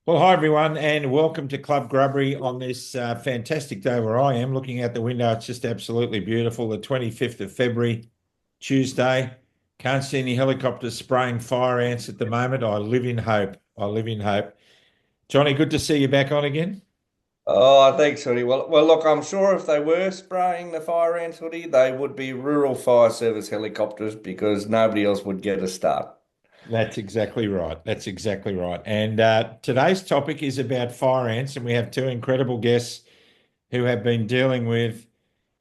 Well, hi everyone, and welcome to Club Grubbery on this fantastic day where I am looking out the window. It's just absolutely beautiful. The 25th of February, Tuesday. Can't see any helicopters spraying fire ants at the moment. I live in hope. I live in hope. Johnny, good to see you back on again. Oh, thanks, Hoodie. Well, look, I'm sure if they were spraying the fire ants, Hoodie, they would be rural fire service helicopters because nobody else would get a start. That's exactly right. That's exactly right. And today's topic is about fire ants, and we have two incredible guests who have been dealing with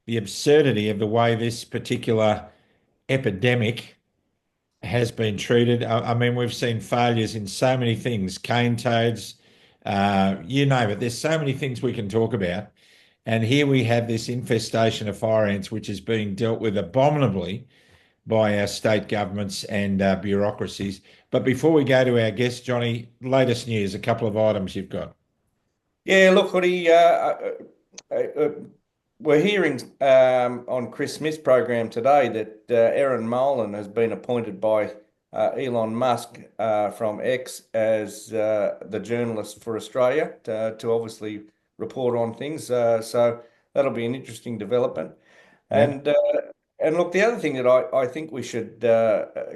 the absurdity of the way this particular epidemic has been treated. I mean, we've seen failures in so many things, cane toads, you name it. There's so many things we can talk about. And here we have this infestation of fire ants, which is being dealt with abominably by our state governments and bureaucracies. But before we go to our guest, Johnny, latest news, a couple of items you've got. Yeah, look, Hoodie, we're hearing on Chris Smith's program today that Erin Molan has been appointed by Elon Musk from X as the journalist for Australia to obviously report on things. So that'll be an interesting development. Yeah. And uh, and look, the other thing that I think we should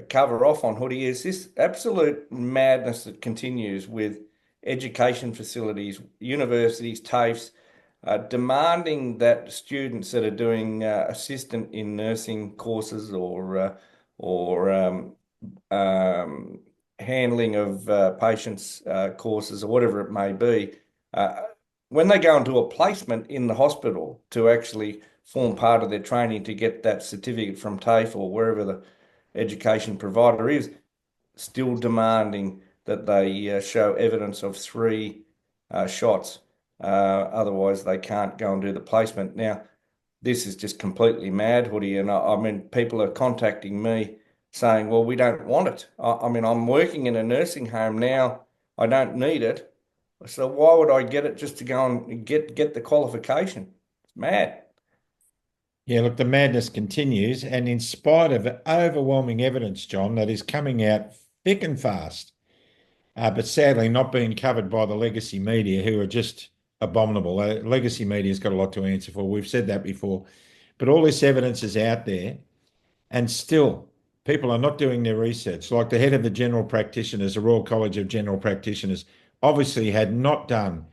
cover off on, Hoodie, is this absolute madness that continues with education facilities, universities, TAFEs, demanding that students that are doing assistant in nursing courses or handling of patients courses or whatever it may be, uh, when they go into a placement in the hospital to actually form part of their training to get that certificate from TAFE or wherever the education provider is, still demanding that they show evidence of three shots. Otherwise, they can't go and do the placement. Now, this is just completely mad, Hoodie. And I mean, people are contacting me saying, well, we don't want it. I mean, I'm working in a nursing home now. I don't need it. So why would I get it just to go and get the qualification? It's mad. Yeah, look, the madness continues. And in spite of overwhelming evidence, John, that is coming out thick and fast, but sadly not being covered by the legacy media, who are just abominable. Legacy media's got a lot to answer for. We've said that before. But all this evidence is out there, and still people are not doing their research. Like the head of the general practitioners, the Royal College of General Practitioners, obviously had not done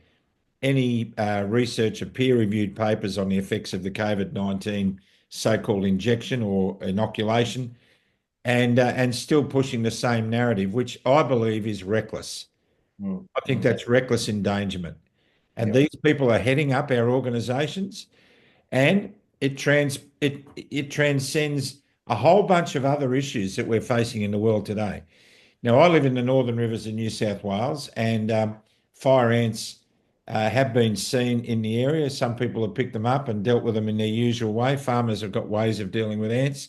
any research or peer-reviewed papers on the effects of the COVID-19 so-called injection or inoculation, and still pushing the same narrative, which I believe is reckless. Mm, I think mm, that's reckless endangerment. And yep. these people are heading up our organisations, and it transcends a whole bunch of other issues that we're facing in the world today. Now, I live in the Northern Rivers of New South Wales, and fire ants have been seen in the area. Some people have picked them up and dealt with them in their usual way. Farmers have got ways of dealing with ants.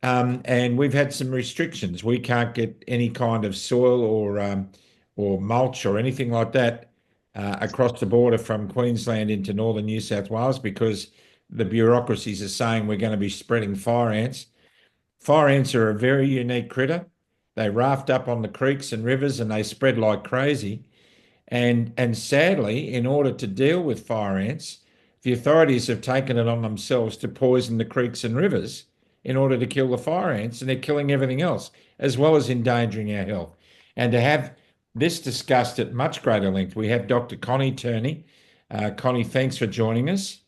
And we've had some restrictions. We can't get any kind of soil or mulch or anything like that across the border from Queensland into northern New South Wales because the bureaucracies are saying we're going to be spreading fire ants. Fire ants are a very unique critter. They raft up on the creeks and rivers and they spread like crazy. And sadly, in order to deal with fire ants, the authorities have taken it on themselves to poison the creeks and rivers in order to kill the fire ants, and they're killing everything else, as well as endangering our health. And to have this discussed at much greater length, we have Dr. Connie Turney. Connie, thanks for joining us.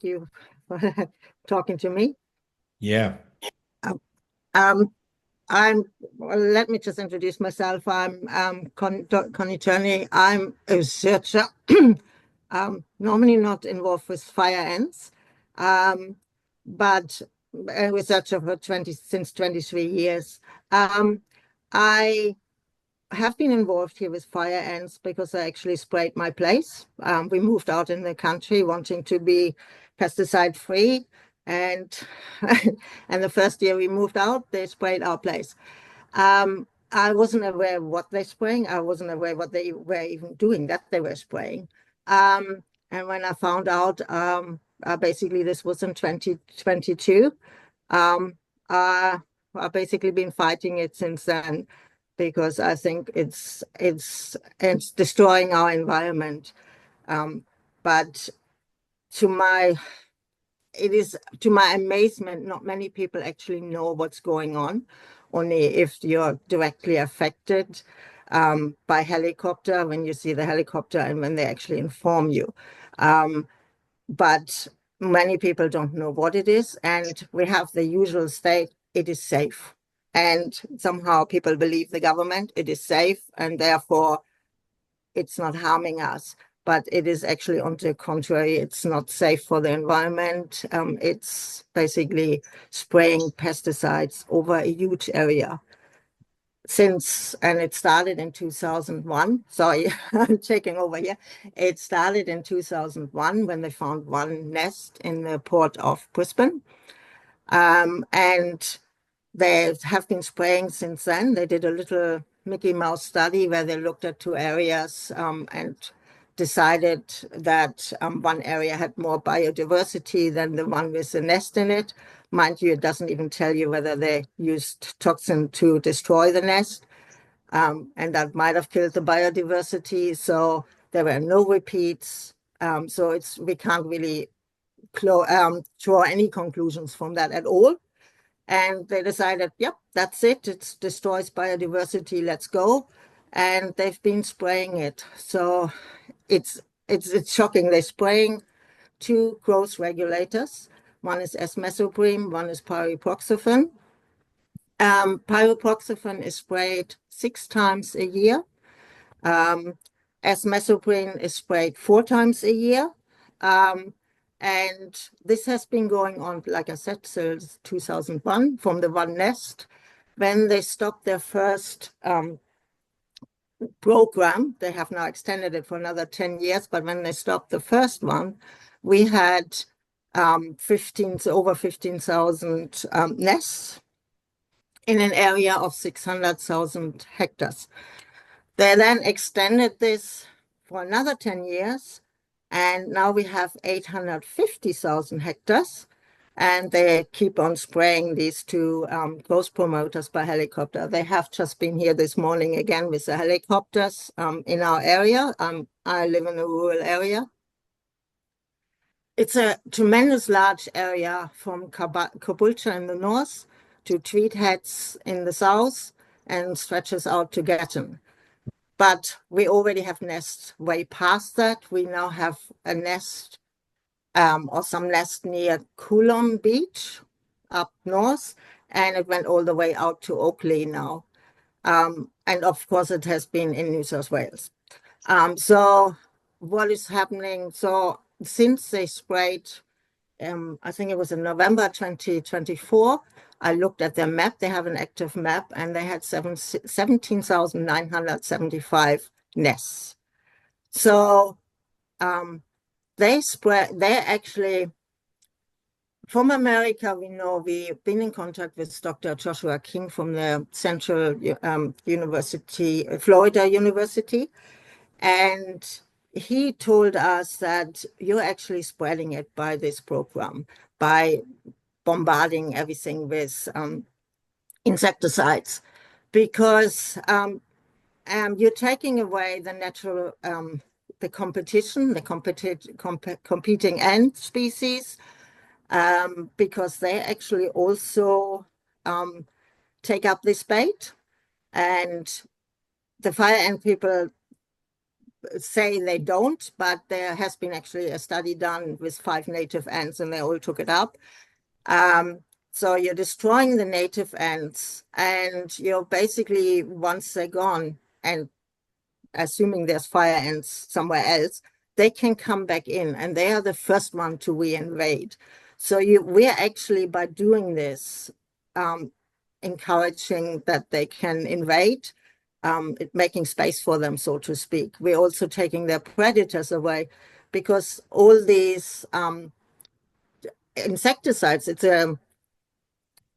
You for talking to me. Yeah, Um, um, well, let me just introduce myself. I'm Connie Turney. I'm a researcher, normally not involved with fire ants, um, but a researcher for since 23 years. I have been involved here with fire ants because I actually sprayed my place. We moved out in the country wanting to be pesticide free, and and the first year we moved out, they sprayed our place. I wasn't aware what they're spraying. I wasn't aware what they were even doing that they were spraying. And when I found out, basically this was in 2022. Um, I've basically been fighting it since then. because I think it's destroying our environment. But to my amazement, not many people actually know what's going on, only if you're directly affected by helicopter, when you see the helicopter and when they actually inform you. But many people don't know what it is, and we have the usual state, it is safe. And somehow people believe the government, it is safe, and therefore it's not harming us. But it is actually on the contrary, it's not safe for the environment. It's basically spraying pesticides over a huge area. And it started in 2001. Sorry, I'm taking over here. It started in 2001 when they found one nest in the port of Brisbane. And they have been spraying since then. They did a little Mickey Mouse study where they looked at two areas and decided that one area had more biodiversity than the one with the nest in it. Mind you, it doesn't even tell you whether they used toxin to destroy the nest. And that might have killed the biodiversity. So there were no repeats. So we can't really draw any conclusions from that at all. And they decided, yep, that's it. It destroys biodiversity. Let's go. And they've been spraying it. So it's shocking. They're spraying two growth regulators. One is S-mesoprene, one is pyriproxyfen. Pyriproxyfen is sprayed 6 times a year. S-mesoprene is sprayed 4 times a year. And this has been going on, like I said, since 2001 from the one nest. When they stopped their first program, they have now extended it for another 10 years, but when they stopped the first one, we had over 15,000 nests in an area of 600,000 hectares. They then extended this for another 10 years, and now we have 850,000 hectares, and they keep on spraying these two growth promoters by helicopter. They have just been here this morning again with the helicopters in our area. I live in a rural area. It's a tremendous large area from Caboolture in the north to Tweed Heads in the south and stretches out to Gatton. But we already have nests way past that. We now have a nest or some nest near Coulomb Beach up north, and it went all the way out to Oakley now. And of course, it has been in New South Wales. So what is happening? So since they sprayed, I think it was in November 2024, I looked at their map. They have an active map, and they had 17,975 nests. So they actually, from America, we know we've been in contact with Dr. Joshua King from the Central University, Florida University, and he told us that you're actually spreading it by this program, by bombarding everything with insecticides, because you're taking away the natural, the competition, the competing ant species, because they actually also take up this bait. And the fire ant people say they don't, but there has been actually a study done with 5 native ants, and they all took it up. So you're destroying the native ants, and you're basically, once they're gone, and assuming there's fire ants somewhere else, they can come back in, and they are the first one to re-invade. So we're actually, by doing this, encouraging that they can invade, making space for them, so to speak. We're also taking their predators away, because all these insecticides, it's a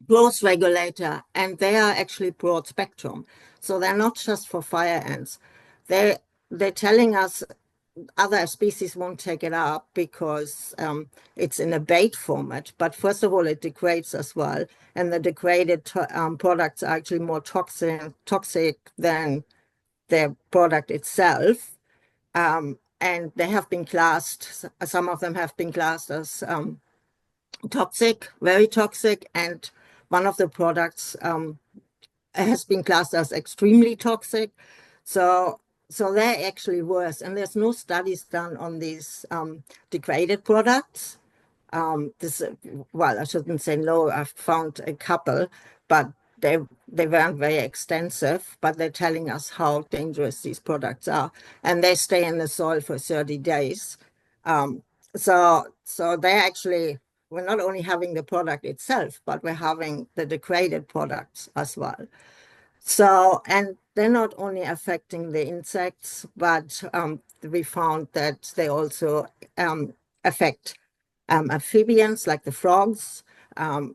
growth regulator, and they are actually broad spectrum. So they're not just for fire ants. They're telling us other species won't take it up because it's in a bait format. But first of all, it degrades as well, and the degraded products are actually more toxic than the product itself. And they have been classed, some of them have been classed as toxic, very toxic, and one of the products has been classed as extremely toxic. So they're actually worse, and there's no studies done on these degraded products. Well, I shouldn't say no, I've found a couple, but they weren't very extensive, but they're telling us how dangerous these products are, and they stay in the soil for 30 days. So they actually, we're not only having the product itself, but we're having the degraded products as well. So, and they're not only affecting the insects, but we found that they also affect amphibians like the frogs.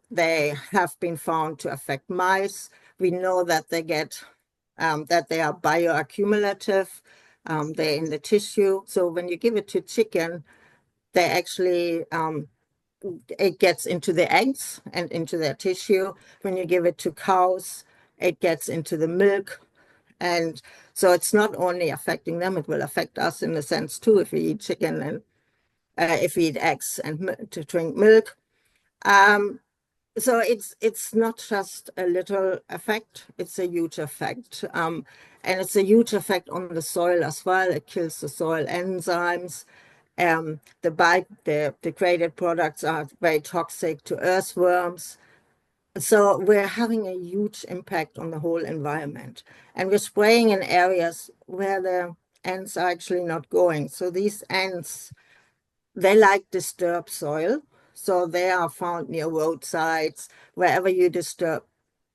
They have been found to affect mice. We know that they get that they are bioaccumulative. They're in the tissue. So when you give it to chicken, they actually it gets into the eggs and into their tissue. When you give it to cows, it gets into the milk. And so it's not only affecting them, it will affect us in a sense too if we eat chicken and if we eat eggs and to drink milk. So it's not just a little effect, it's a huge effect. And it's a huge effect on the soil as well. It kills the soil enzymes. The degraded products are very toxic to earthworms. So we're having a huge impact on the whole environment. And we're spraying in areas where the ants are actually not going. So these ants, they like disturbed soil. So they are found near roadsides, wherever you disturb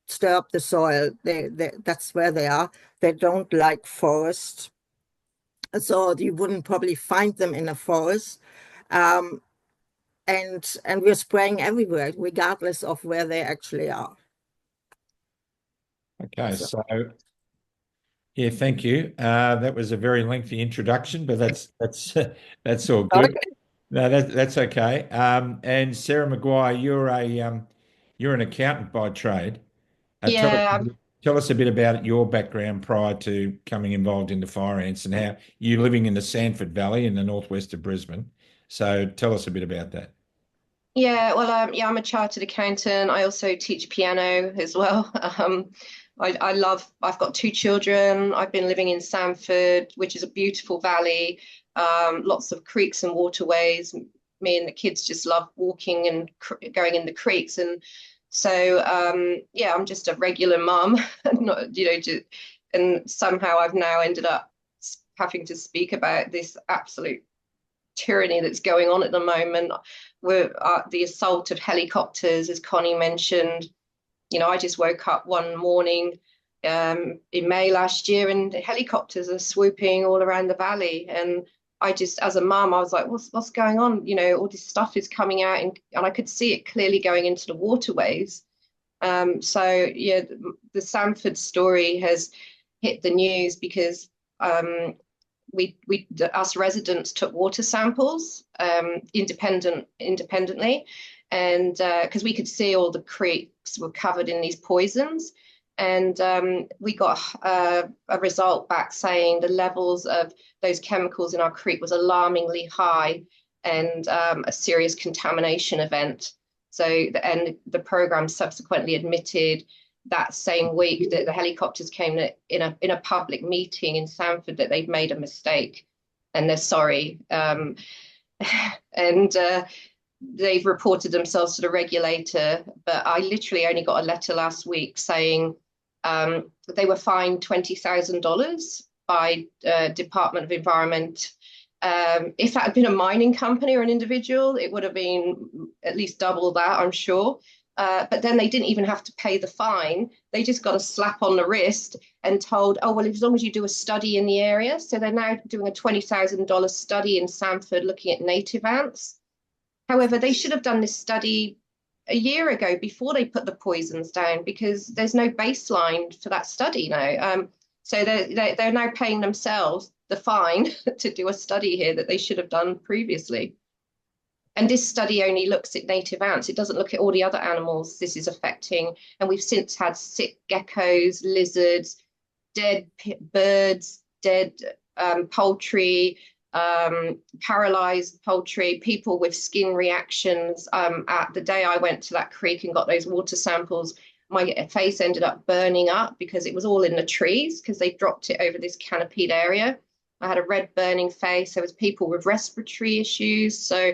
the soil, that's where they are. They don't like forest. So you wouldn't probably find them in a forest. And we're spraying everywhere, regardless of where they actually are. Okay, so yeah, thank you. That was a very lengthy introduction, but that's all good. Okay. No, that's okay. And Sarah Maguire, you're an accountant by trade. Yeah, Tell us a bit about your background prior to coming involved in the fire ants and how you living in the Sandford Valley in the northwest of Brisbane. So tell us a bit about that. yeah. Well, yeah, I'm a chartered accountant. I also teach piano as well. I've got two children. I've been living in Sandford, which is a beautiful valley, lots of creeks and waterways. Me and the kids just love walking and going in the creeks. And so, yeah, I'm just a regular mum, not, and somehow I've now ended up having to speak about this absolute tyranny that's going on at the moment with the assault of helicopters, as Connie mentioned. I just woke up one morning in May last year and helicopters are swooping all around the valley. And I just, as a mum, I was like, what's going on? All this stuff is coming out and I could see it clearly going into the waterways. So, yeah, the Sandford story has hit the news because us residents took water samples independently, and because we could see all the creeks were covered in these poisons, and we got a result back saying the levels of those chemicals in our creek was alarmingly high and a serious contamination event. So, and the program subsequently admitted that same week that the helicopters came in a public meeting in Sandford that they'd made a mistake and they're sorry. And they've reported themselves to the regulator. But I literally only got a letter last week saying they were fined $20,000 by Department of Environment. If that had been a mining company or an individual, it would have been at least double that, I'm sure. But then they didn't even have to pay the fine. They just got a slap on the wrist and told, oh, well, as long as you do a study in the area. So they're now doing a $20,000 study in Sandford looking at native ants. However, they should have done this study a year ago before they put the poisons down because there's no baseline for that study now. So they're now paying themselves the fine to do a study here that they should have done previously. And this study only looks at native ants. It doesn't look at all the other animals this is affecting. And we've since had sick geckos, lizards, dead birds, dead poultry, paralyzed poultry, people with skin reactions. At the day I went to that creek and got those water samples, my face ended up burning up because it was all in the trees because they dropped it over this canopied area. I had a red burning face. There was people with respiratory issues. So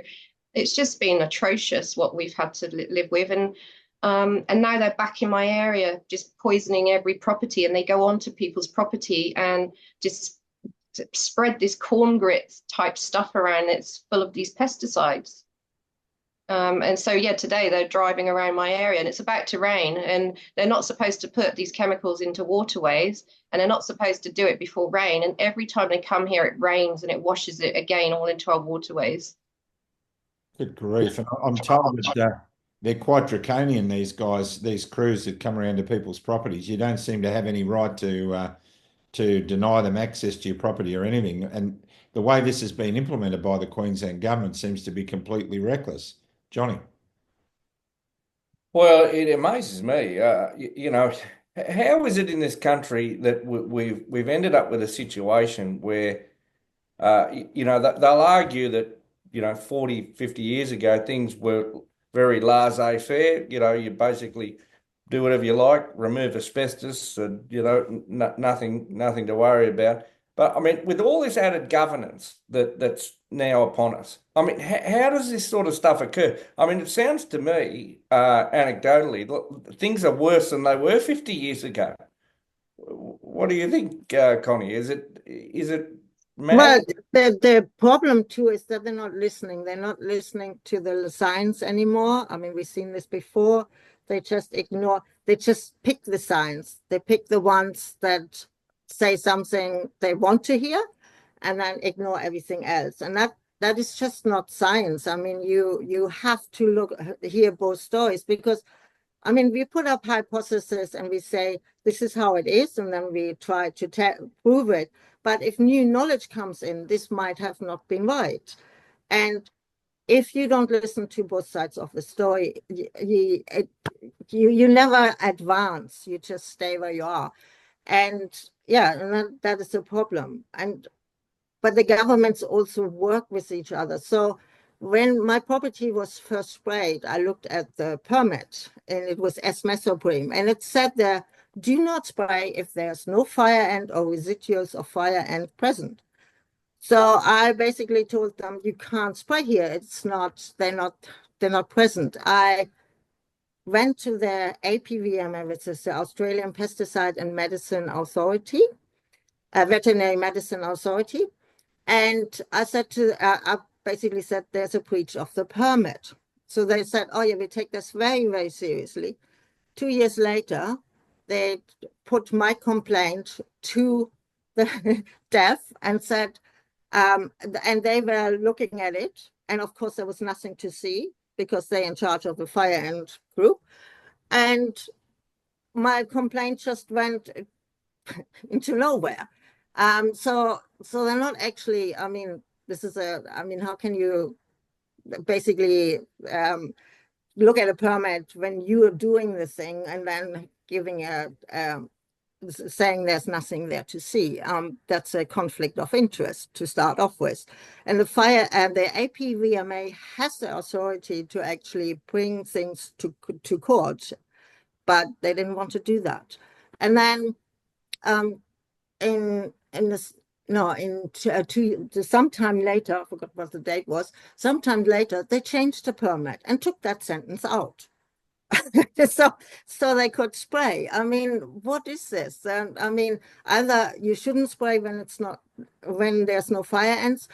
it's just been atrocious what we've had to live with. And now they're back in my area, just poisoning every property, and they go onto people's property and just spread this corn grit type stuff around. It's full of these pesticides. And so, yeah, today they're driving around my area and it's about to rain, and they're not supposed to put these chemicals into waterways, and they're not supposed to do it before rain. And every time they come here, it rains and it washes it again all into our waterways. Good grief. And I'm told that they're quite draconian, these guys, these crews that come around to people's properties. You don't seem to have any right to deny them access to your property or anything. And the way this has been implemented by the Queensland government seems to be completely reckless. Johnny. Well, it amazes me. You know, how is it in this country that we've ended up with a situation where, you know, they'll argue that, you know, 40, 50 years ago, things were very laissez-faire. You know, you basically do whatever you like, remove asbestos, and, you know, nothing to worry about. But I mean, with all this added governance that's now upon us, I mean, how does this sort of stuff occur? I mean, it sounds to me, anecdotally, look, things are worse than they were 50 years ago. What do you think, Connie? Is it mad? Well, the problem too is that they're not listening. They're not listening to the science anymore. I mean, we've seen this before. They just ignore, they just pick the science. They pick the ones that say something they want to hear and then ignore everything else. And that is just not science. I mean, you have to hear both stories, because I mean, we put up hypotheses and we say, this is how it is, and then we try to prove it. But if new knowledge comes in, this might have not been right. And if you don't listen to both sides of the story, you never advance. You just stay where you are. And yeah, and that is a problem. But the governments also work with each other. So when my property was first sprayed, I looked at the permit, and it was S-mesoprene, and it said there, do not spray if there's no fire ant or residuals of fire ant present. So I basically told them, you can't spray here. It's not, they're not present. I went to the APVMA, which is the Australian Pesticide and Medicine Authority, Veterinary Medicine Authority. And I said I basically said, there's a breach of the permit. So they said, oh yeah, we take this very, very seriously. 2 years later, they put my complaint to the DEF and said, and they were looking at it. And of course, there was nothing to see because they're in charge of the fire ant group. And my complaint just went into nowhere. So they're not actually, I mean, how can you basically look at a permit when you are doing the thing and then giving saying there's nothing there to see? That's a conflict of interest to start off with. And the APVMA has the authority to actually bring things to court, but they didn't want to do that. And then sometime later, I forgot what the date was, sometime later, they changed the permit and took that sentence out. so they could spray. I mean, what is this? I mean, either you shouldn't spray when there's no fire ants,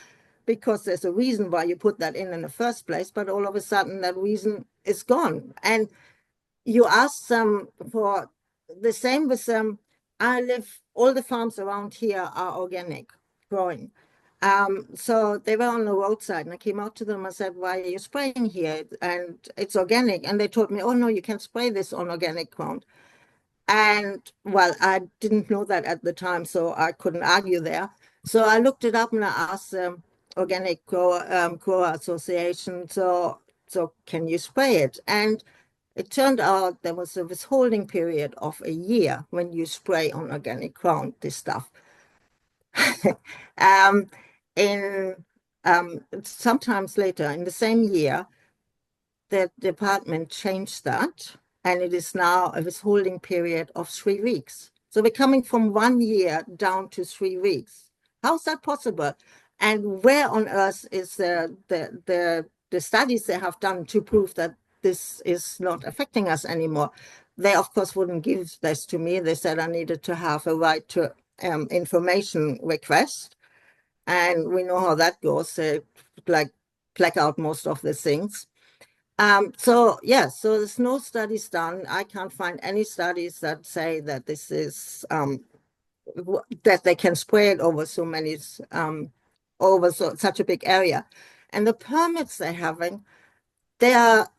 because there's a reason why you put that in the first place, but all of a sudden that reason is gone. And you ask them for the same with them. All the farms around here are organic growing. So they were on the roadside, and I came out to them and said, why are you spraying here? And it's organic. And they told me, oh, no, you can't spray this on organic ground. And well, I didn't know that at the time, so I couldn't argue there. So I looked it up and I asked the Organic Grower Association, so can you spray it? And it turned out there was a withholding period of a year when you spray on organic ground, this stuff. um, in Sometimes later in the same year, the department changed that, and it is now a withholding period of 3 weeks. So we're coming from 1 year down to 3 weeks. How's that possible? And where on earth is the studies they have done to prove that this is not affecting us anymore? They, of course, wouldn't give this to me. They said I needed to have a right to information request. And we know how that goes. They like black out most of the things. So there's no studies done. I can't find any studies that say that this is that they can spray it over so many over such a big area. And the permits they're having, they are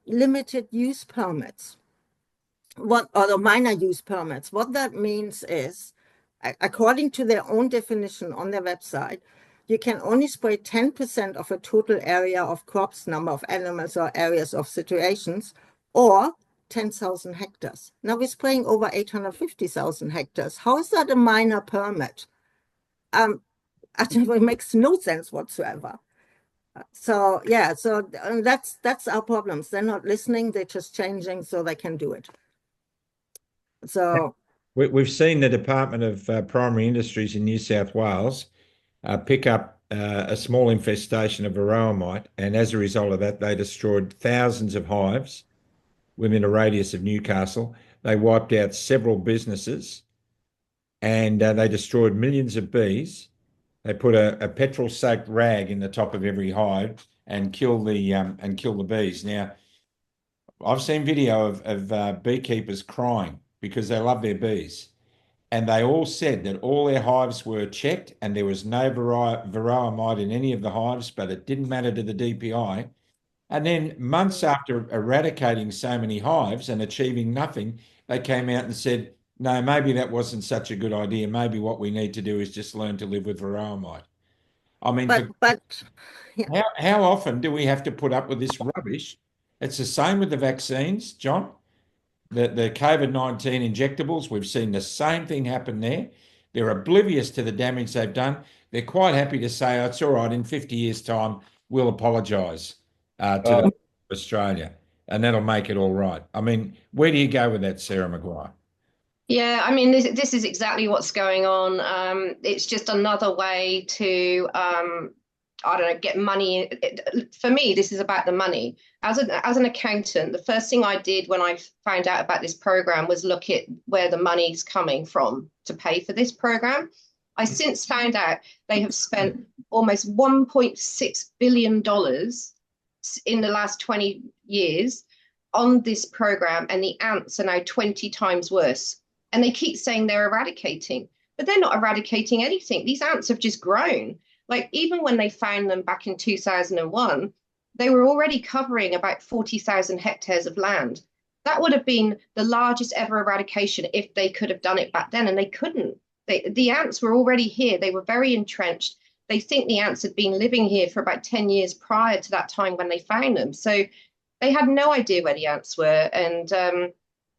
limited use permits. Or the minor use permits. What that means is, according to their own definition on their website, you can only spray 10% of a total area of crops, number of animals, or areas of situations, or 10,000 hectares. Now we're spraying over 850,000 hectares. How is that a minor permit? It makes no sense whatsoever. So that's our problems. They're not listening. They're just changing so they can do it. So we've seen the Department of Primary Industries in New South Wales pick up a small infestation of varroa mite, and as a result of that, they destroyed thousands of hives within a radius of Newcastle. They wiped out several businesses, and they destroyed millions of bees. They put a petrol-soaked rag in the top of every hive and kill the bees. Now, I've seen video of beekeepers crying because they love their bees. And they all said that all their hives were checked and there was no varroa mite in any of the hives, but it didn't matter to the DPI. And then months after eradicating so many hives and achieving nothing, they came out and said, no, maybe that wasn't such a good idea. Maybe what we need to do is just learn to live with varroa mite. I mean, yeah. how often do we have to put up with this rubbish? It's the same with the vaccines, John. The COVID-19 injectables, we've seen the same thing happen there. They're oblivious to the damage they've done. They're quite happy to say, oh, it's all right, in 50 years' time, we'll apologise to Australia, and that'll make it all right. I mean, where do you go with that, Sarah Maguire? Yeah, I mean, this is exactly what's going on. It's just another way to, I don't know, get money. For me, this is about the money. As an accountant, the first thing I did when I found out about this program was look at where the money's coming from to pay for this program. I since found out they have spent almost $1.6 billion in the last 20 years on this program, and the ants are now 20 times worse. And they keep saying they're eradicating, but they're not eradicating anything. These ants have just grown. Like, even when they found them back in 2001, they were already covering about 40,000 hectares of land. That would have been the largest ever eradication if they could have done it back then, and they couldn't. The ants were already here. They were very entrenched. They think the ants had been living here for about 10 years prior to that time when they found them. So they had no idea where the ants were. And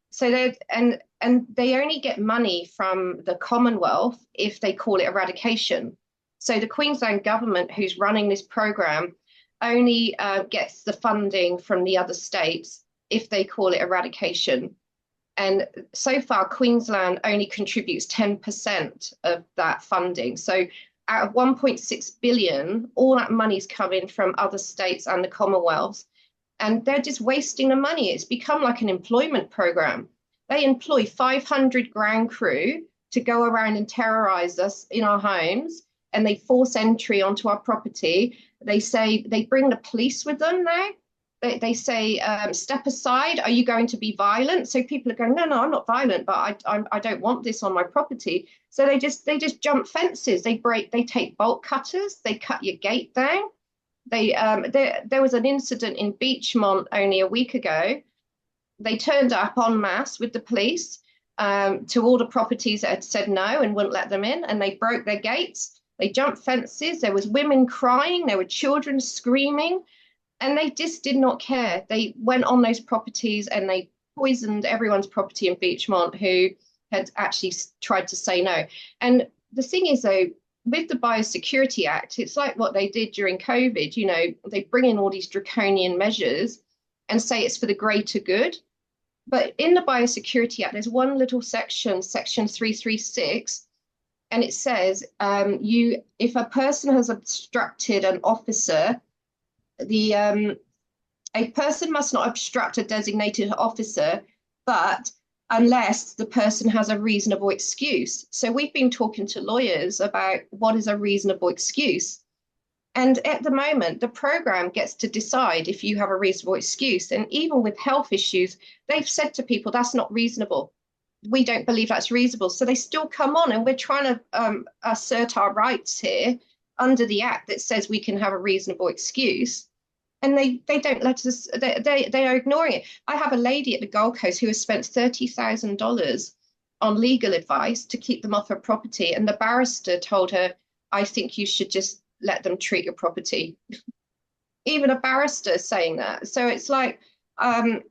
so they only get money from the Commonwealth if they call it eradication. So the Queensland government, who's running this program, only gets the funding from the other states if they call it eradication. And so far, Queensland only contributes 10% of that funding. So out of 1.6 billion, all that money's coming from other states and the Commonwealth. And they're just wasting the money. It's become like an employment program. They employ 500 ground crew to go around and terrorize us in our homes, and they force entry onto our property. They say they bring the police with them now. They say, step aside, are you going to be violent? So people are going, no, I'm not violent, but I don't want this on my property. So they just jump fences. They take bolt cutters, they cut your gate down. There was an incident in Beachmont only a week ago. They turned up en masse with the police to all the properties that had said no and wouldn't let them in, and they broke their gates. They jumped fences. There was women crying. There were children screaming, and they just did not care. They went on those properties and they poisoned everyone's property in Beachmont who had actually tried to say no. And the thing is, though, with the Biosecurity Act, it's like what they did during COVID. You know, they bring in all these draconian measures and say it's for the greater good. But in the Biosecurity Act, there's one little section, section 336, and it says if a person has obstructed an officer, a person must not obstruct a designated officer, but unless the person has a reasonable excuse. So we've been talking to lawyers about what is a reasonable excuse. And at the moment, the program gets to decide if you have a reasonable excuse. And even with health issues, they've said to people, that's not reasonable. We don't believe that's reasonable. So they still come on, and we're trying to assert our rights here under the act that says we can have a reasonable excuse. And they don't let us, they are ignoring it. I have a lady at the Gold Coast who has spent $30,000 on legal advice to keep them off her property. And the barrister told her, I think you should just let them treat your property. Even a barrister saying that. So it's like I'm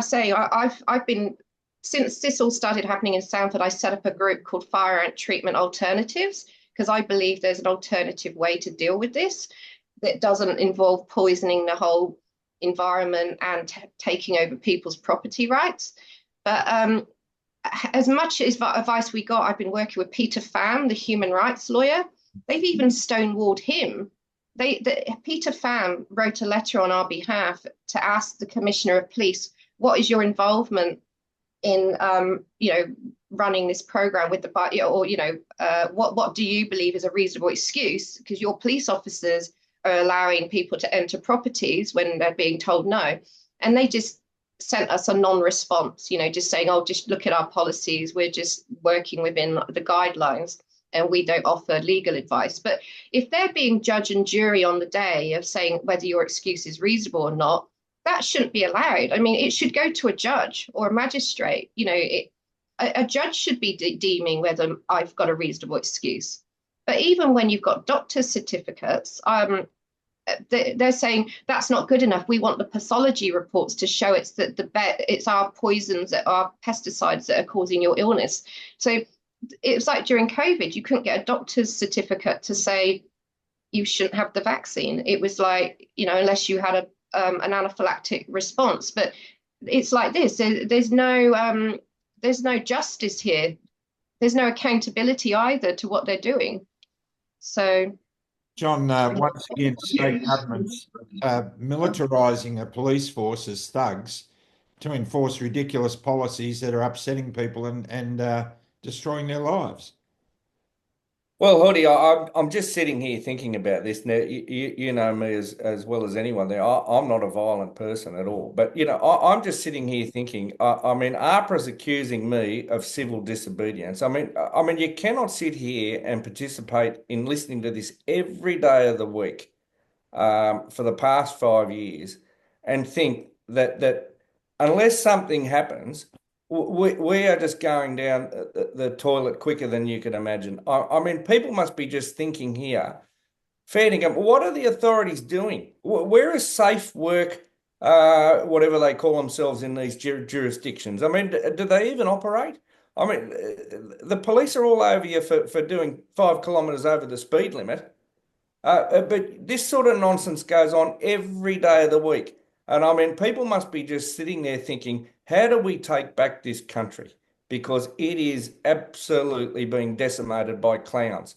saying, I've been, since this all started happening in Sanford, I set up a group called Fire Ant Treatment Alternatives, because I believe there's an alternative way to deal with this that doesn't involve poisoning the whole environment and taking over people's property rights. But as much as advice we got, I've been working with Peter Pham, the human rights lawyer. They've even stonewalled him. Peter Pham wrote a letter on our behalf to ask the Commissioner of Police, what is your involvement in running this program with the, or what do you believe is a reasonable excuse? Because your police officers are allowing people to enter properties when they're being told no. And they just sent us a non-response, just saying, oh, just look at our policies. We're just working within the guidelines and we don't offer legal advice. But if they're being judge and jury on the day of saying whether your excuse is reasonable or not, that shouldn't be allowed. I mean, it should go to a judge or a magistrate. A judge should be deeming whether I've got a reasonable excuse. But even when you've got doctor's certificates, they're saying that's not good enough. We want the pathology reports to show it's our poisons, our pesticides that are causing your illness. So it was like during COVID, you couldn't get a doctor's certificate to say you shouldn't have the vaccine. It was like, unless you had an anaphylactic response. But it's like this. There's no justice here. There's no accountability either to what they're doing. So, John, once again, state governments militarising a police force as thugs to enforce ridiculous policies that are upsetting people and destroying their lives. Well, Hoodie, I'm just sitting here thinking about this. Now, you know me as well as anyone there. I'm not a violent person at all. But, I'm just sitting here thinking, I mean, APRA's accusing me of civil disobedience. I mean, you cannot sit here and participate in listening to this every day of the week for the past 5 years and think that unless something happens, we are just going down the toilet quicker than you can imagine. I mean, people must be just thinking here, fair dinkum, what are the authorities doing? Where is safe work, whatever they call themselves in these jurisdictions? I mean, do they even operate? I mean, the police are all over you for doing 5 kilometres over the speed limit. But this sort of nonsense goes on every day of the week. And I mean, people must be just sitting there thinking, how do we take back this country? Because it is absolutely being decimated by clowns.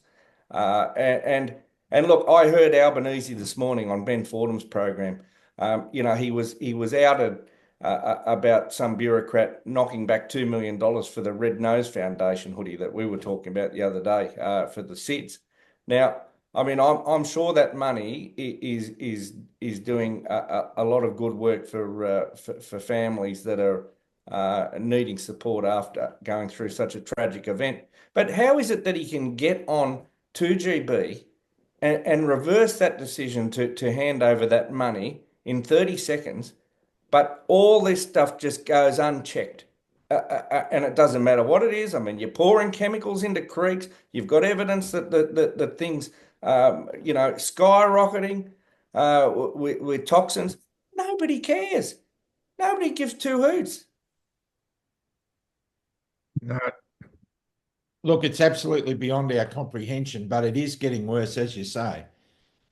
And look, I heard Albanese this morning on Ben Fordham's program. He was outed about some bureaucrat knocking back $2 million for the Red Nose Foundation, Hoodie, that we were talking about the other day for the SIDS. Now, I mean, I'm sure that money is doing a lot of good work for families that are needing support after going through such a tragic event. But how is it that he can get on 2GB and reverse that decision to hand over that money in 30 seconds, but all this stuff just goes unchecked? and it doesn't matter what it is. I mean, you're pouring chemicals into creeks. You've got evidence that things, skyrocketing with toxins. Nobody cares. Nobody gives two hoots. No. Look, it's absolutely beyond our comprehension, but it is getting worse, as you say.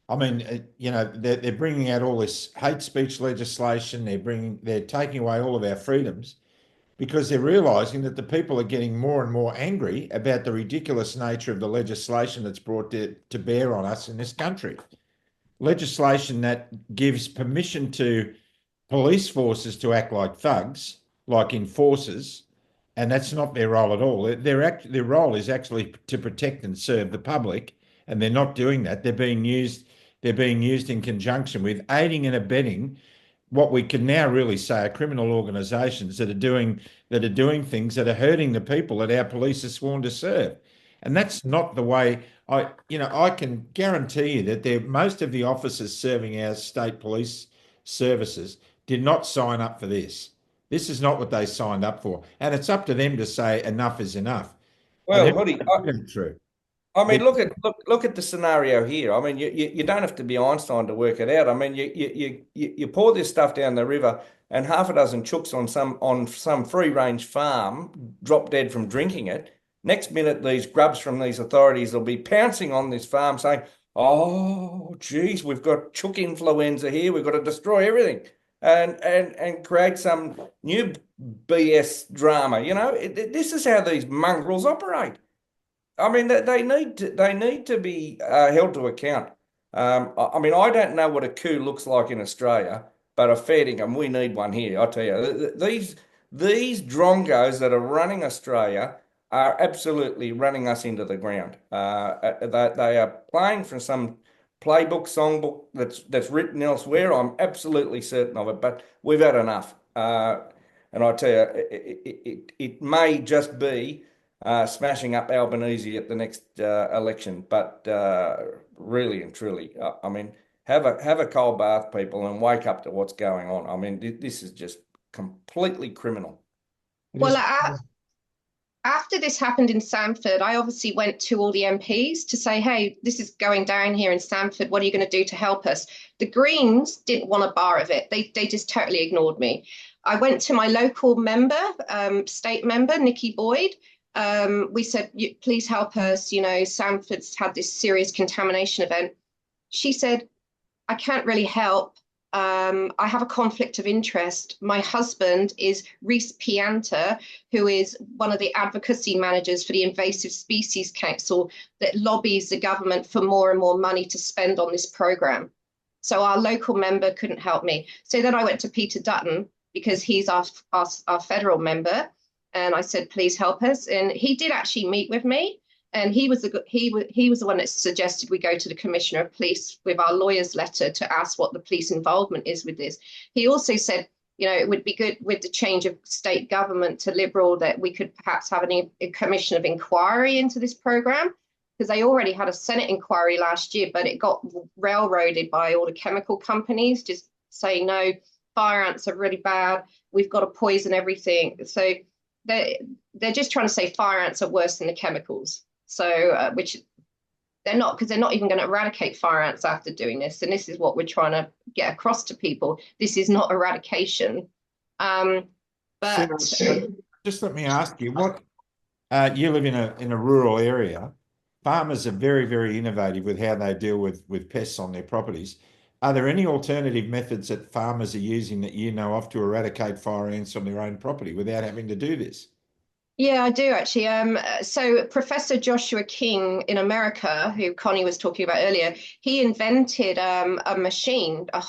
I mean, they're bringing out all this hate speech legislation. They're taking away all of our freedoms because they're realising that the people are getting more and more angry about the ridiculous nature of the legislation that's brought to bear on us in this country. Legislation that gives permission to police forces to act like thugs, like enforcers, and that's not their role at all. Their role is actually to protect and serve the public, and they're not doing that. They're being used in conjunction with aiding and abetting what we can now really say are criminal organisations that are doing things that are hurting the people that our police are sworn to serve. And that's not the way. I can guarantee you that most of the officers serving our state police services did not sign up for this. This is not what they signed up for, and it's up to them to say enough is enough. Well, Hoodie, true. I mean, look at the scenario here. I mean, you don't have to be Einstein to work it out. I mean, you pour this stuff down the river, and half a dozen chooks on some free range farm drop dead from drinking it. Next minute, these grubs from these authorities will be pouncing on this farm, saying, "Oh, geez, we've got chook influenza here. We've got to destroy everything," and create some new BS drama. This is how these mongrels operate. I mean, they need to be held to account. I mean, I don't know what a coup looks like in Australia, but a fair dinkum, we need one here. I tell you, these drongos that are running Australia are absolutely running us into the ground. They are playing from some playbook, songbook that's written elsewhere. I'm absolutely certain of it, but we've had enough. And I tell you, it may just be smashing up Albanese at the next election. But really and truly, I mean, have a cold bath, people, and wake up to what's going on. I mean, this is just completely criminal. Well, after this happened in Samford, I obviously went to all the MPs to say, hey, this is going down here in Samford. What are you going to do to help us? The Greens didn't want a bar of it. They just totally ignored me. I went to my local member, state member, Nikki Boyd. We said, please help us. Samford's had this serious contamination event. She said, I can't really help. I have a conflict of interest. My husband is Rhys Pianta, who is one of the advocacy managers for the Invasive Species Council that lobbies the government for more and more money to spend on this program. So our local member couldn't help me. So then I went to Peter Dutton because he's our federal member. And I said, please help us. And he did actually meet with me. And he was the one that suggested we go to the Commissioner of Police with our lawyer's letter to ask what the police involvement is with this. He also said, it would be good with the change of state government to Liberal that we could perhaps have a commission of inquiry into this program, because they already had a Senate inquiry last year, but it got railroaded by all the chemical companies just saying, no, fire ants are really bad. We've got to poison everything. So they're just trying to say fire ants are worse than the chemicals. So, which they're not, because they're not even going to eradicate fire ants after doing this. And this is what we're trying to get across to people. This is not eradication. But just let me ask you, what you live in a rural area. Farmers are very, very innovative with how they deal with pests on their properties. Are there any alternative methods that farmers are using that you know of to eradicate fire ants on their own property without having to do this? Yeah, I do actually. So Professor Joshua King in America, who Connie was talking about earlier, he invented a machine, a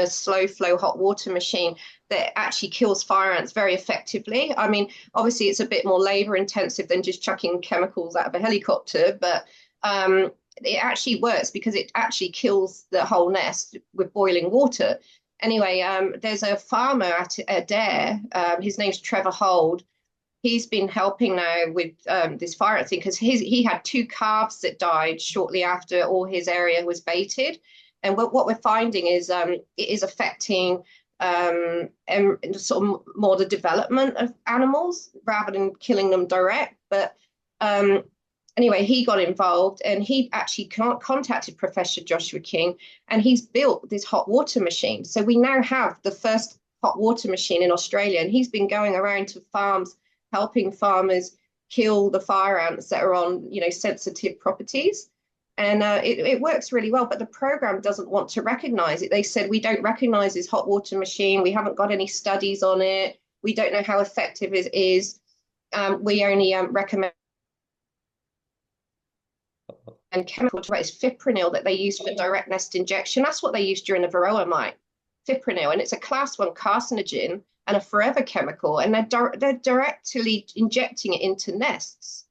slow flow hot water machine that actually kills fire ants very effectively. I mean, obviously it's a bit more labor intensive than just chucking chemicals out of a helicopter, but it actually works because it actually kills the whole nest with boiling water. Anyway, there's a farmer at Adair, his name's Trevor Hold. He's been helping now with this fire ant thing because he had 2 calves that died shortly after all his area was baited. And what we're finding is it is affecting and sort of more the development of animals rather than killing them direct. But anyway, he got involved and he actually contacted Professor Joshua King, and he's built this hot water machine. So we now have the first hot water machine in Australia, and he's been going around to farms, helping farmers kill the fire ants that are on, sensitive properties. And it works really well, but the program doesn't want to recognize it. They said, we don't recognize this hot water machine. We haven't got any studies on it. We don't know how effective it is. We only recommend chemical to it's fipronil that they use for direct nest injection. That's what they used during the varroa mite, fipronil, and it's a class 1 carcinogen and a forever chemical, and they're directly injecting it into nests.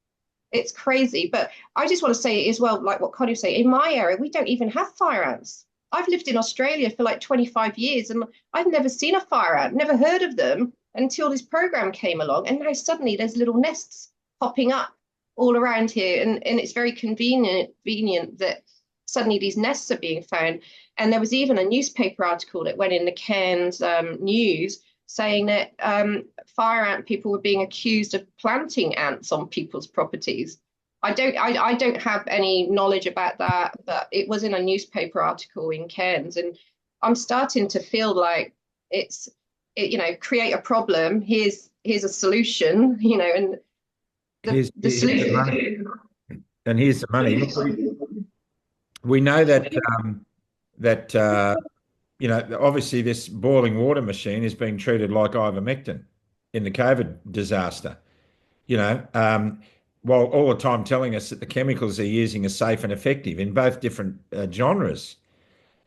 It's crazy. But I just want to say as well, like what Connie was saying, in my area, we don't even have fire ants. I've lived in Australia for like 25 years and I've never seen a fire ant, never heard of them until this program came along. And now suddenly there's little nests popping up all around here. And it's very convenient that suddenly these nests are being found. And there was even a newspaper article that went in the Cairns news saying that fire ant people were being accused of planting ants on people's properties. I don't have any knowledge about that, but it was in a newspaper article in Cairns, and I'm starting to feel like create a problem. Here's a solution, and the solution. And here's the money. Look, we know that obviously this boiling water machine is being treated like ivermectin in the COVID disaster. While all the time telling us that the chemicals they're using are safe and effective in both different genres.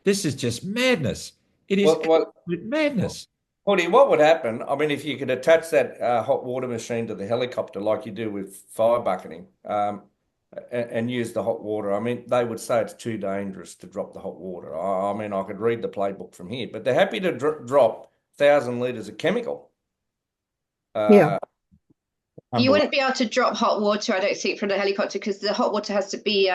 This is just madness. It is absolute madness. Hoodie, what would happen? I mean, if you could attach that hot water machine to the helicopter like you do with fire bucketing, and use the hot water. I mean, they would say it's too dangerous to drop the hot water. I mean, I could read the playbook from here, but they're happy to drop 1,000 litres of chemical. Yeah. You wouldn't be able to drop hot water, I don't think, from the helicopter, because the hot water has to be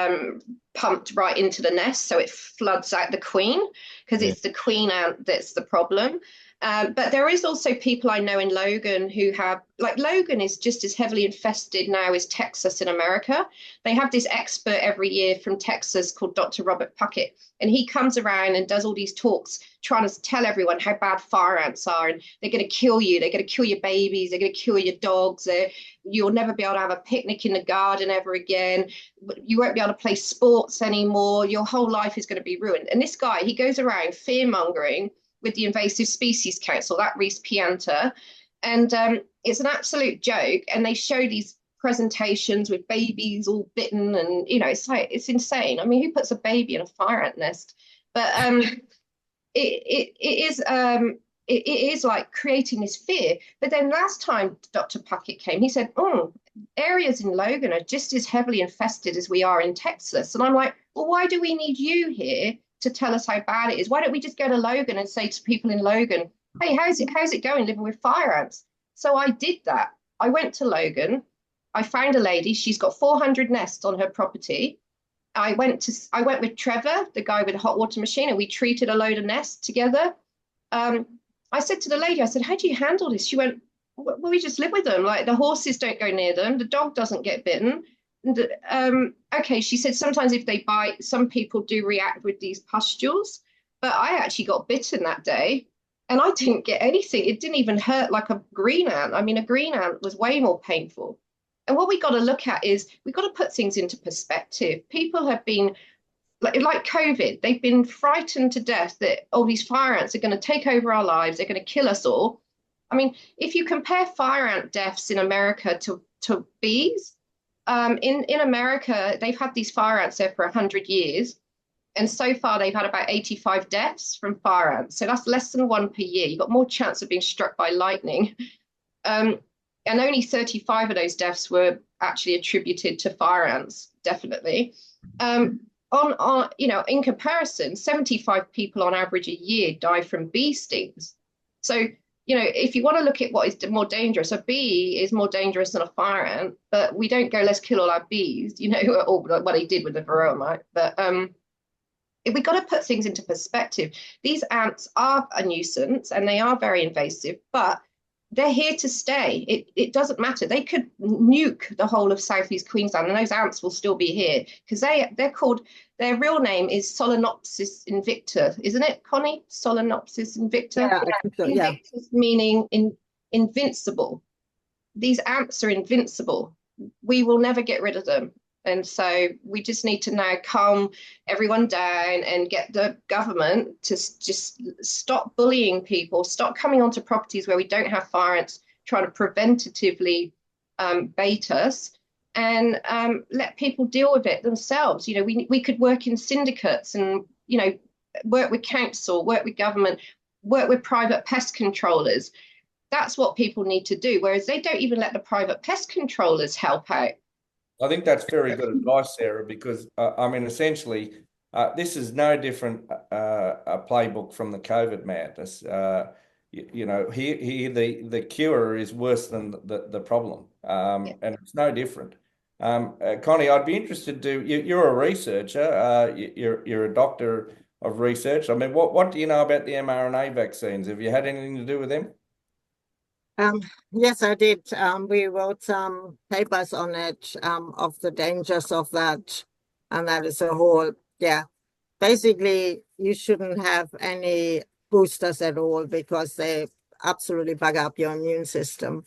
pumped right into the nest, so it floods out the queen, because it's the queen ant that's the problem. But there is also people I know in Logan who have, like, Logan is just as heavily infested now as Texas in America. They have this expert every year from Texas called Dr. Robert Puckett, and he comes around and does all these talks trying to tell everyone how bad fire ants are, and they're going to kill you, they're going to kill your babies, they're going to kill your dogs, you'll never be able to have a picnic in the garden ever again, you won't be able to play sports anymore, your whole life is going to be ruined. And this guy, he goes around fear-mongering with the Invasive Species Council, that Reese Pianta, and it's an absolute joke. And they show these presentations with babies all bitten, and it's insane. I mean, who puts a baby in a fire ant nest? But it is like creating this fear. But then last time Dr. Puckett came, he said, areas in Logan are just as heavily infested as we are in Texas. And I'm like, well, why do we need you here to tell us how bad it is? Why don't we just go to Logan and say to people in Logan, hey, how's it going living with fire ants? So I did that. I went to Logan. I found a lady. She's got 400 nests on her property. I went with Trevor, the guy with the hot water machine, and we treated a load of nests together. I said to the lady, I said, how do you handle this? She went, well, we just live with them. Like, the horses don't go near them. The dog doesn't get bitten. Okay, she said sometimes if they bite, some people do react with these pustules, but I actually got bitten that day and I didn't get anything. It didn't even hurt like a green ant. I mean, a green ant was way more painful. And what we got to look at is we've got to put things into perspective. People have been, like COVID, they've been frightened to death that all these fire ants are going to take over our lives. They're going to kill us all. I mean, if you compare fire ant deaths in America to bees, in America, they've had these fire ants there for 100 years. And so far, they've had about 85 deaths from fire ants. So that's less than 1 per year. You've got more chance of being struck by lightning. And only 35 of those deaths were actually attributed to fire ants, definitely. In comparison, 75 people on average a year die from bee stings. So, if you want to look at what is more dangerous, a bee is more dangerous than a fire ant, but we don't go, let's kill all our bees, or what they did with the varroa mite. But we got to put things into perspective. These ants are a nuisance and they are very invasive, but they're here to stay. It doesn't matter. They could nuke the whole of Southeast Queensland and those ants will still be here because they're called, their real name is Solenopsis invicta, isn't it, Connie? Solenopsis invicta? Yeah, I think so, yeah. Invictus meaning invincible. These ants are invincible. We will never get rid of them. And so we just need to now calm everyone down and get the government to just stop bullying people, stop coming onto properties where we don't have fire ants, trying to preventatively bait us, and let people deal with it themselves. You know, we could work in syndicates and, you know, work with council, work with government, work with private pest controllers. That's what people need to do, whereas they don't even let the private pest controllers help out. I think that's very good advice, Sarah, because I mean, essentially, this is no different a playbook from the COVID madness. You know, here the cure is worse than the problem, and it's no different. Connie, I'd be interested to. You're a researcher. You're a doctor of research. I mean, what do you know about the mRNA vaccines? Have you had anything to do with them? Yes, I did. We wrote some papers on it, of the dangers of that. And that is a whole, yeah. Basically, you shouldn't have any boosters at all because they absolutely bug up your immune system.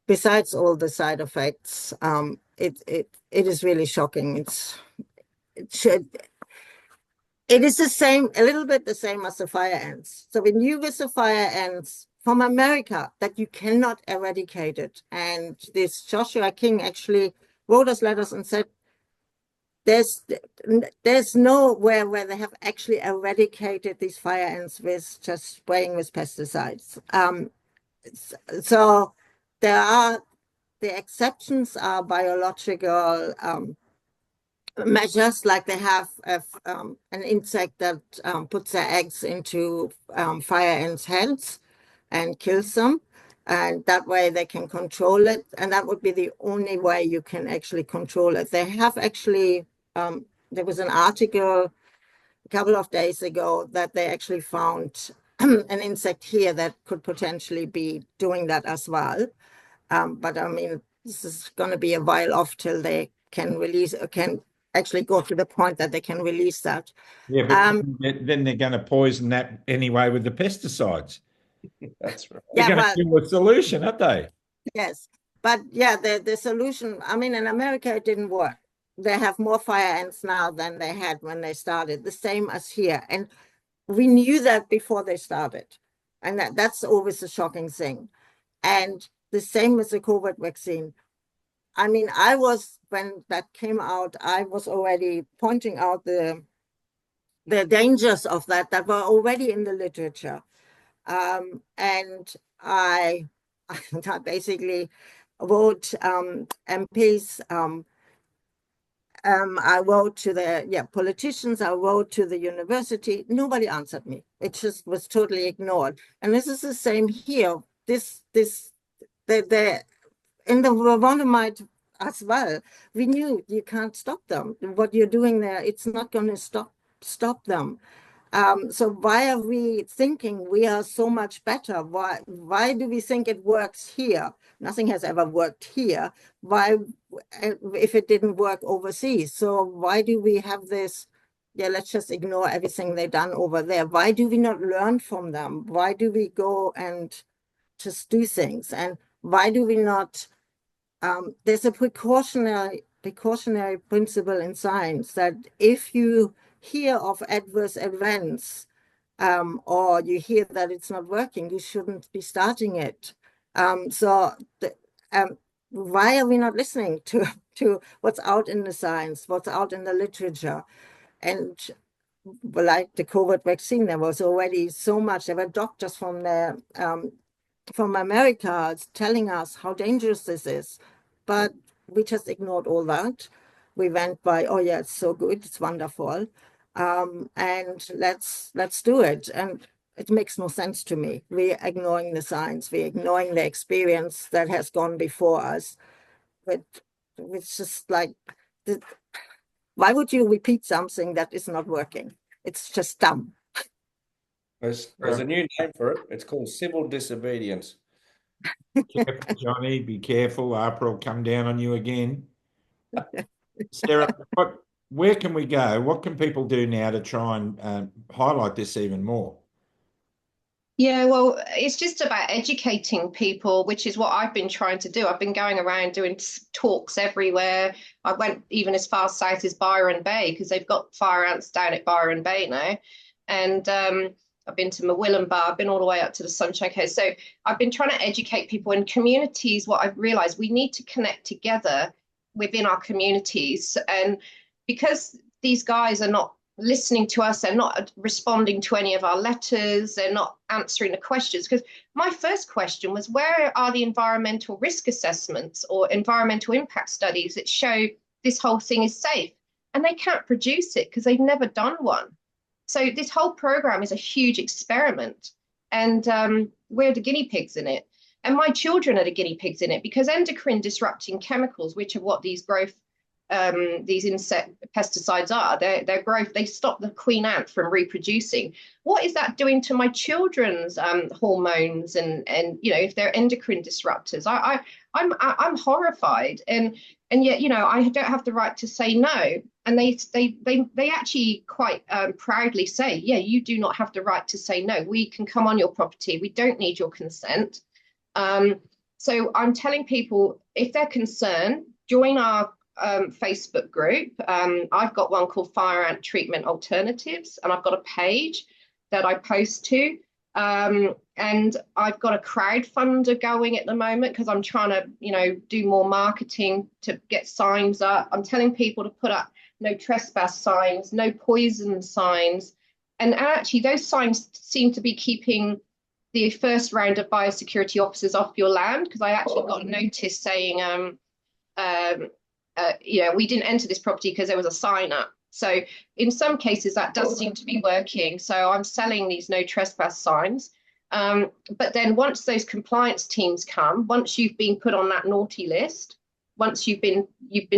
Besides all the side effects, it is really shocking. It is the same, a little bit the same as the fire ants. So we knew with the fire ants from America that you cannot eradicate it. And this Joshua King actually wrote us letters and said, there's nowhere where they have actually eradicated these fire ants with just spraying with pesticides. So the exceptions are biological measures, like they have an insect that puts their eggs into fire ants' heads and kills them, and that way they can control it, and that would be the only way you can actually control it. They have actually, there was an article a couple of days ago that they actually found an insect here that could potentially be doing that as well. But I mean, this is going to be a while off till they can release, can actually go to the point that they can release that. Yeah, but then they're going to poison that anyway with the pesticides. That's right. They're going to do a solution, aren't they? Yes, but yeah, the solution, I mean, in America, it didn't work. They have more fire ants now than they had when they started, the same as here. And we knew that before they started. And that's always a shocking thing. And the same with the COVID vaccine. I mean, when that came out, I was already pointing out the dangers of that were already in the literature. And I basically wrote MPs, I wrote to the politicians, I wrote to the university. Nobody answered me. It just was totally ignored. And this is the same here. In the Rondomite as well, we knew you can't stop them. What you're doing there, it's not going to stop them. So why are we thinking we are so much better? Why do we think it works here? Nothing has ever worked here. Why, if it didn't work overseas? So why do we have this? Yeah, let's just ignore everything they've done over there. Why do we not learn from them? Why do we go and just do things? And why do we not? There's a precautionary principle in science that if you hear of adverse events or you hear that it's not working, you shouldn't be starting it. Why are we not listening to what's out in the science, what's out in the literature? And like the COVID vaccine, there was already so much. There were doctors from America telling us how dangerous this is, but we just ignored all that. We went by, oh yeah, it's so good, it's wonderful, and let's do it. And it makes no sense to me. We're ignoring the science, we're ignoring the experience that has gone before us. But it's just like Why would you repeat something that is not working? It's just dumb. There's a new name for it. It's called civil disobedience. Careful, Johnny. Be careful. April will come down on you again. Sarah, where can we go? What can people do now to try and highlight this even more? Yeah, well, it's just about educating people, which is what I've been trying to do. I've been going around doing talks everywhere. I went even as far south as Byron Bay because they've got fire ants down at Byron Bay now. And I've been to Mawilumbar, I've been all the way up to the Sunshine Coast. So I've been trying to educate people in communities. What I've realized, we need to connect together within our communities. And because these guys are not listening to us, they're not responding to any of our letters, they're not answering the questions. Because my first question was, where are the environmental risk assessments or environmental impact studies that show this whole thing is safe? And they can't produce it because they've never done one. So this whole program is a huge experiment, and we're the guinea pigs in it. And my children are the guinea pigs in it, because endocrine disrupting chemicals, which are what these insect pesticides are, their growth, they stop the queen ant from reproducing. What is that doing to my children's hormones and if they're endocrine disruptors? I'm horrified, and yet I don't have the right to say no. And they actually quite proudly say, yeah, you do not have the right to say no. We can come on your property. We don't need your consent. So I'm telling people, if they're concerned, join our Facebook group. I've got one called Fire Ant Treatment Alternatives, and I've got a page that I post to. And I've got a crowdfunder going at the moment because I'm trying to, do more marketing to get signs up. I'm telling people to put up no trespass signs, no poison signs. And actually, those signs seem to be keeping the first round of biosecurity officers off your land, because I actually got a notice saying, we didn't enter this property because there was a sign up. So in some cases that does seem to be working. So I'm selling these no trespass signs. But then once those compliance teams come, once you've been put on that naughty list, once you've been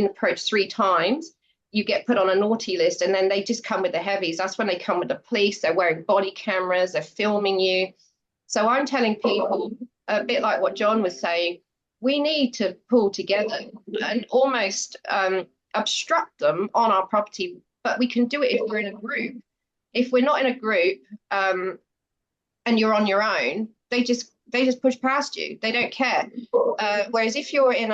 approached 3 times, you get put on a naughty list, and then they just come with the heavies. That's when they come with the police. They're wearing body cameras, they're filming you. So I'm telling people, a bit like what John was saying, we need to pull together and almost obstruct them on our property, but we can do it if we're in a group. If we're not in a group and you're on your own, they just push past you. They don't care. Whereas if you're in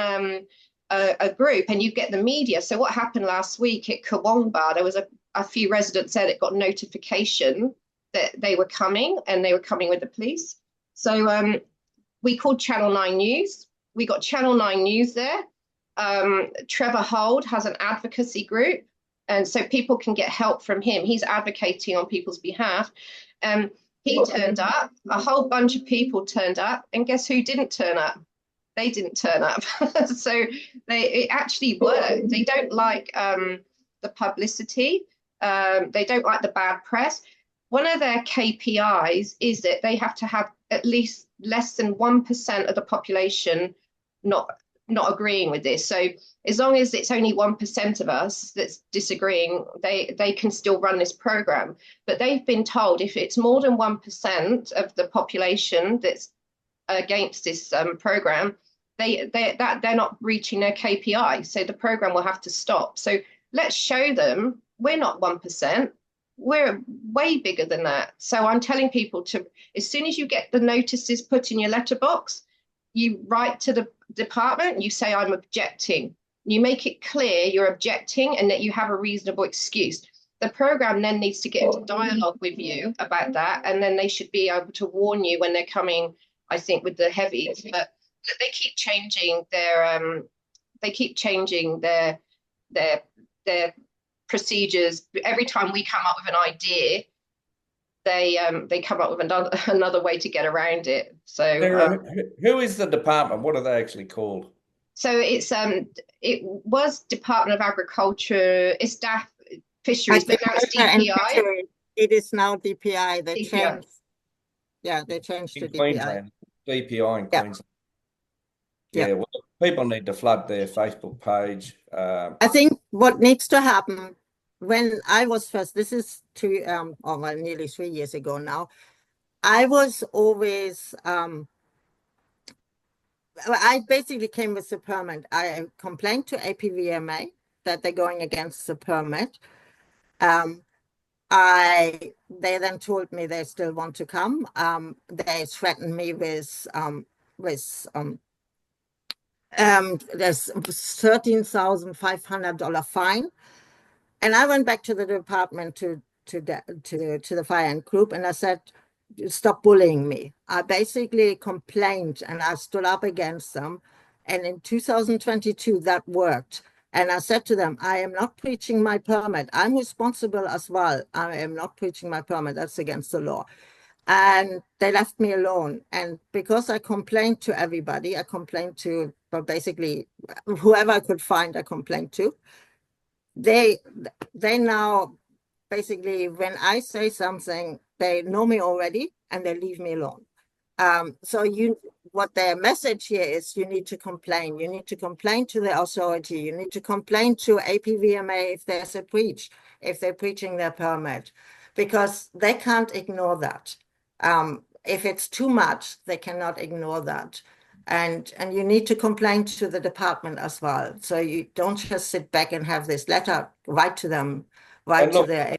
a group and you get the media. So what happened last week at Kawangba, there was a few residents there that got notification that they were coming, and they were coming with the police. So we called Channel 9 News. We got Channel 9 News there. Trevor Hold has an advocacy group, and so people can get help from him. He's advocating on people's behalf. He turned up, a whole bunch of people turned up, and guess who didn't turn up? They didn't turn up. So it actually worked. They don't like the publicity. They don't like the bad press. One of their KPIs is that they have to have at least less than 1% of the population not agreeing with this. So as long as it's only 1% of us that's disagreeing, they can still run this program. But they've been told if it's more than 1% of the population that's against this program, they're not reaching their KPI. So the program will have to stop. So let's show them we're not 1%. We're way bigger than that. So I'm telling people to, as soon as you get the notices put in your letterbox, you write to the department, you say, I'm objecting. You make it clear you're objecting and that you have a reasonable excuse. The program then needs to get into dialogue with you about that, and then they should be able to warn you when they're coming, I think, with the heavies. But they keep changing their procedures. Every time we come up with an idea, they come up with another way to get around it. So who is the department? What are they actually called? So it was Department of Agriculture, it's DAF Fisheries, but now it's DPI. It is now DPI. They DPI. changed. Yeah, they changed to DPI. Queensland. DPI in Queensland. Yeah. Yeah, well, People need to flood their Facebook page. I think what needs to happen when I was first, this is nearly 3 years ago now. I was always, I basically came with the permit. I complained to APVMA that they're going against the permit. They then told me they still want to come. They threatened me with there's $13,500 fine. And I went back to the department to the fire group, and I said, stop bullying me. I basically complained and I stood up against them. And in 2022, that worked. And I said to them, I am not preaching my permit. I'm responsible as well. I am not preaching my permit. That's against the law. And they left me alone. And because I complained to everybody, I complained to, well, basically whoever I could find, I complained to. They now basically, when I say something, they know me already and they leave me alone. So what their message here is, you need to complain. You need to complain to the authority. You need to complain to APVMA if there's a breach, if they're breaching their permit, because they can't ignore that. If it's too much, they cannot ignore that. And you need to complain to the department as well. So you don't just sit back and have this letter, write to them, write to their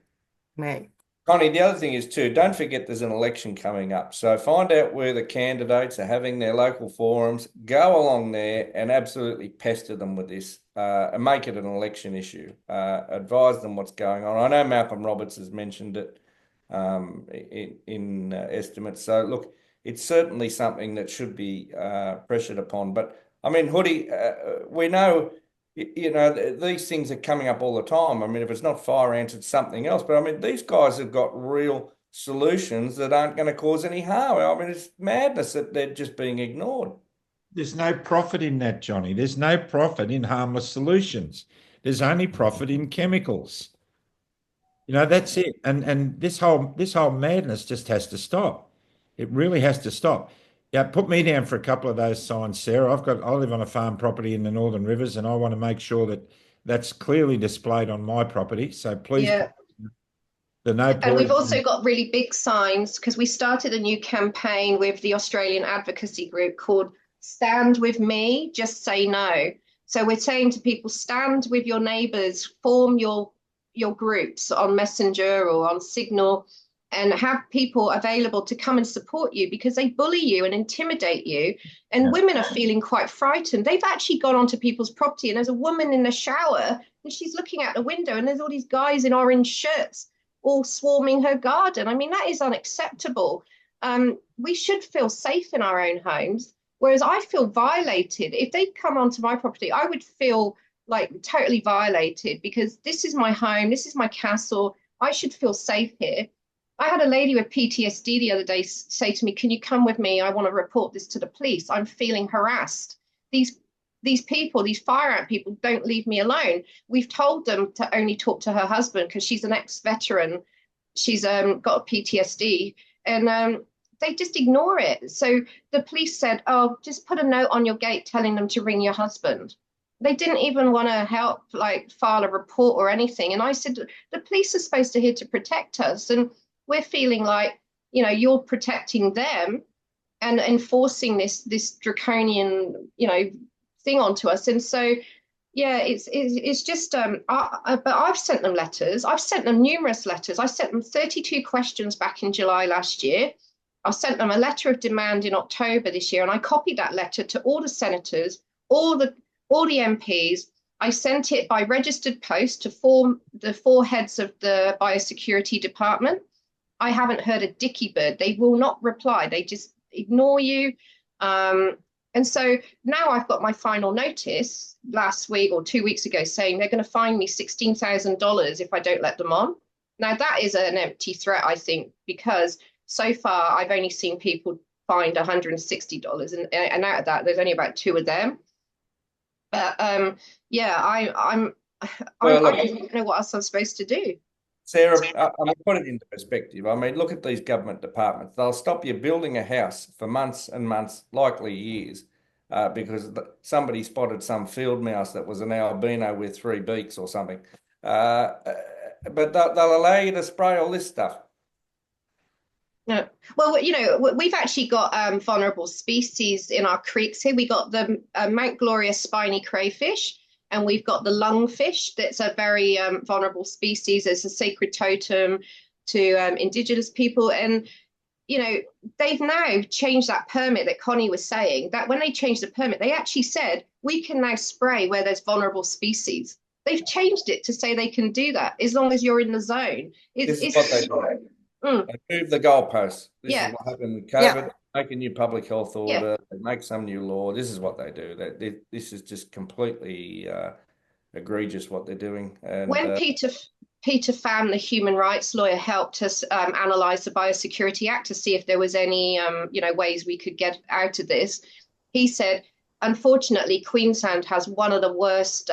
APVMA. Connie, the other thing is too, don't forget there's an election coming up. So find out where the candidates are having their local forums, go along there and absolutely pester them with this and make it an election issue. Advise them what's going on. I know Malcolm Roberts has mentioned it in estimates. So look, it's certainly something that should be pressured upon. But I mean, Hoodie, we know... these things are coming up all the time. I mean, if it's not fire ants, it's something else. But I mean, these guys have got real solutions that aren't going to cause any harm. I mean, it's madness that they're just being ignored. There's no profit in that, Johnny. There's no profit in harmless solutions. There's only profit in chemicals. That's it. And this whole madness just has to stop. It really has to stop. Yeah, put me down for a couple of those signs, Sarah. I live on a farm property in the Northern Rivers, and I want to make sure that that's clearly displayed on my property. So please, Yeah. the no. And we've also got really big signs because we started a new campaign with the Australian advocacy group called Stand With Me, Just Say No. So we're saying to people, stand with your neighbours, form your groups on Messenger or on Signal, and have people available to come and support you because they bully you and intimidate you. And women are feeling quite frightened. They've actually gone onto people's property, and there's a woman in the shower and she's looking out the window and there's all these guys in orange shirts all swarming her garden. I mean, that is unacceptable. We should feel safe in our own homes, whereas I feel violated. If they come onto my property, I would feel like totally violated because this is my home, this is my castle. I should feel safe here. I had a lady with PTSD the other day say to me, can you come with me? I want to report this to the police. I'm feeling harassed. These people, these fire ant people, don't leave me alone. We've told them to only talk to her husband because she's an ex-veteran. She's got a PTSD, and they just ignore it. So the police said, oh, just put a note on your gate telling them to ring your husband. They didn't even want to help, like file a report or anything. And I said, the police are supposed to here to protect us. And we're feeling like, you're protecting them and enforcing this draconian, thing onto us. And so, yeah, it's just, but I've sent them letters. I've sent them numerous letters. I sent them 32 questions back in July last year. I sent them a letter of demand in October this year, and I copied that letter to all the senators, all the MPs. I sent it by registered post to the four heads of the biosecurity department. I haven't heard a dicky bird. They will not reply. They just ignore you. And so now I've got my final notice last week or 2 weeks ago saying they're going to fine me $16,000 if I don't let them on. Now, that is an empty threat, I think, because so far I've only seen people fined $160. And out of that, there's only about 2 of them. But yeah, I don't know what else I'm supposed to do. Sarah, I mean, put it into perspective. I mean, look at these government departments. They'll stop you building a house for months and months, likely years. because somebody spotted some field mouse that was an albino with 3 beaks or something. But they'll allow you to spray all this stuff. No. Well, you know, we've actually got vulnerable species in our creeks here. We got the Mount Gloria spiny crayfish, and we've got the lungfish. That's a very vulnerable species. It's a sacred totem to Indigenous people. And, you know, they've now changed that permit that Connie was saying, that when they changed the permit, they actually said, we can now spray where there's vulnerable species. They've changed it to say they can do that as long as you're in the zone. This is what they do. They move the goalposts. This is what happened with COVID. Make a new public health order. They make some new law. This is what they do. This is just completely egregious what they're doing. And when Peter Pham, the human rights lawyer, helped us analyze the Biosecurity Act to see if there was any you know, ways we could get out of this, he said, unfortunately, Queensland has one of the worst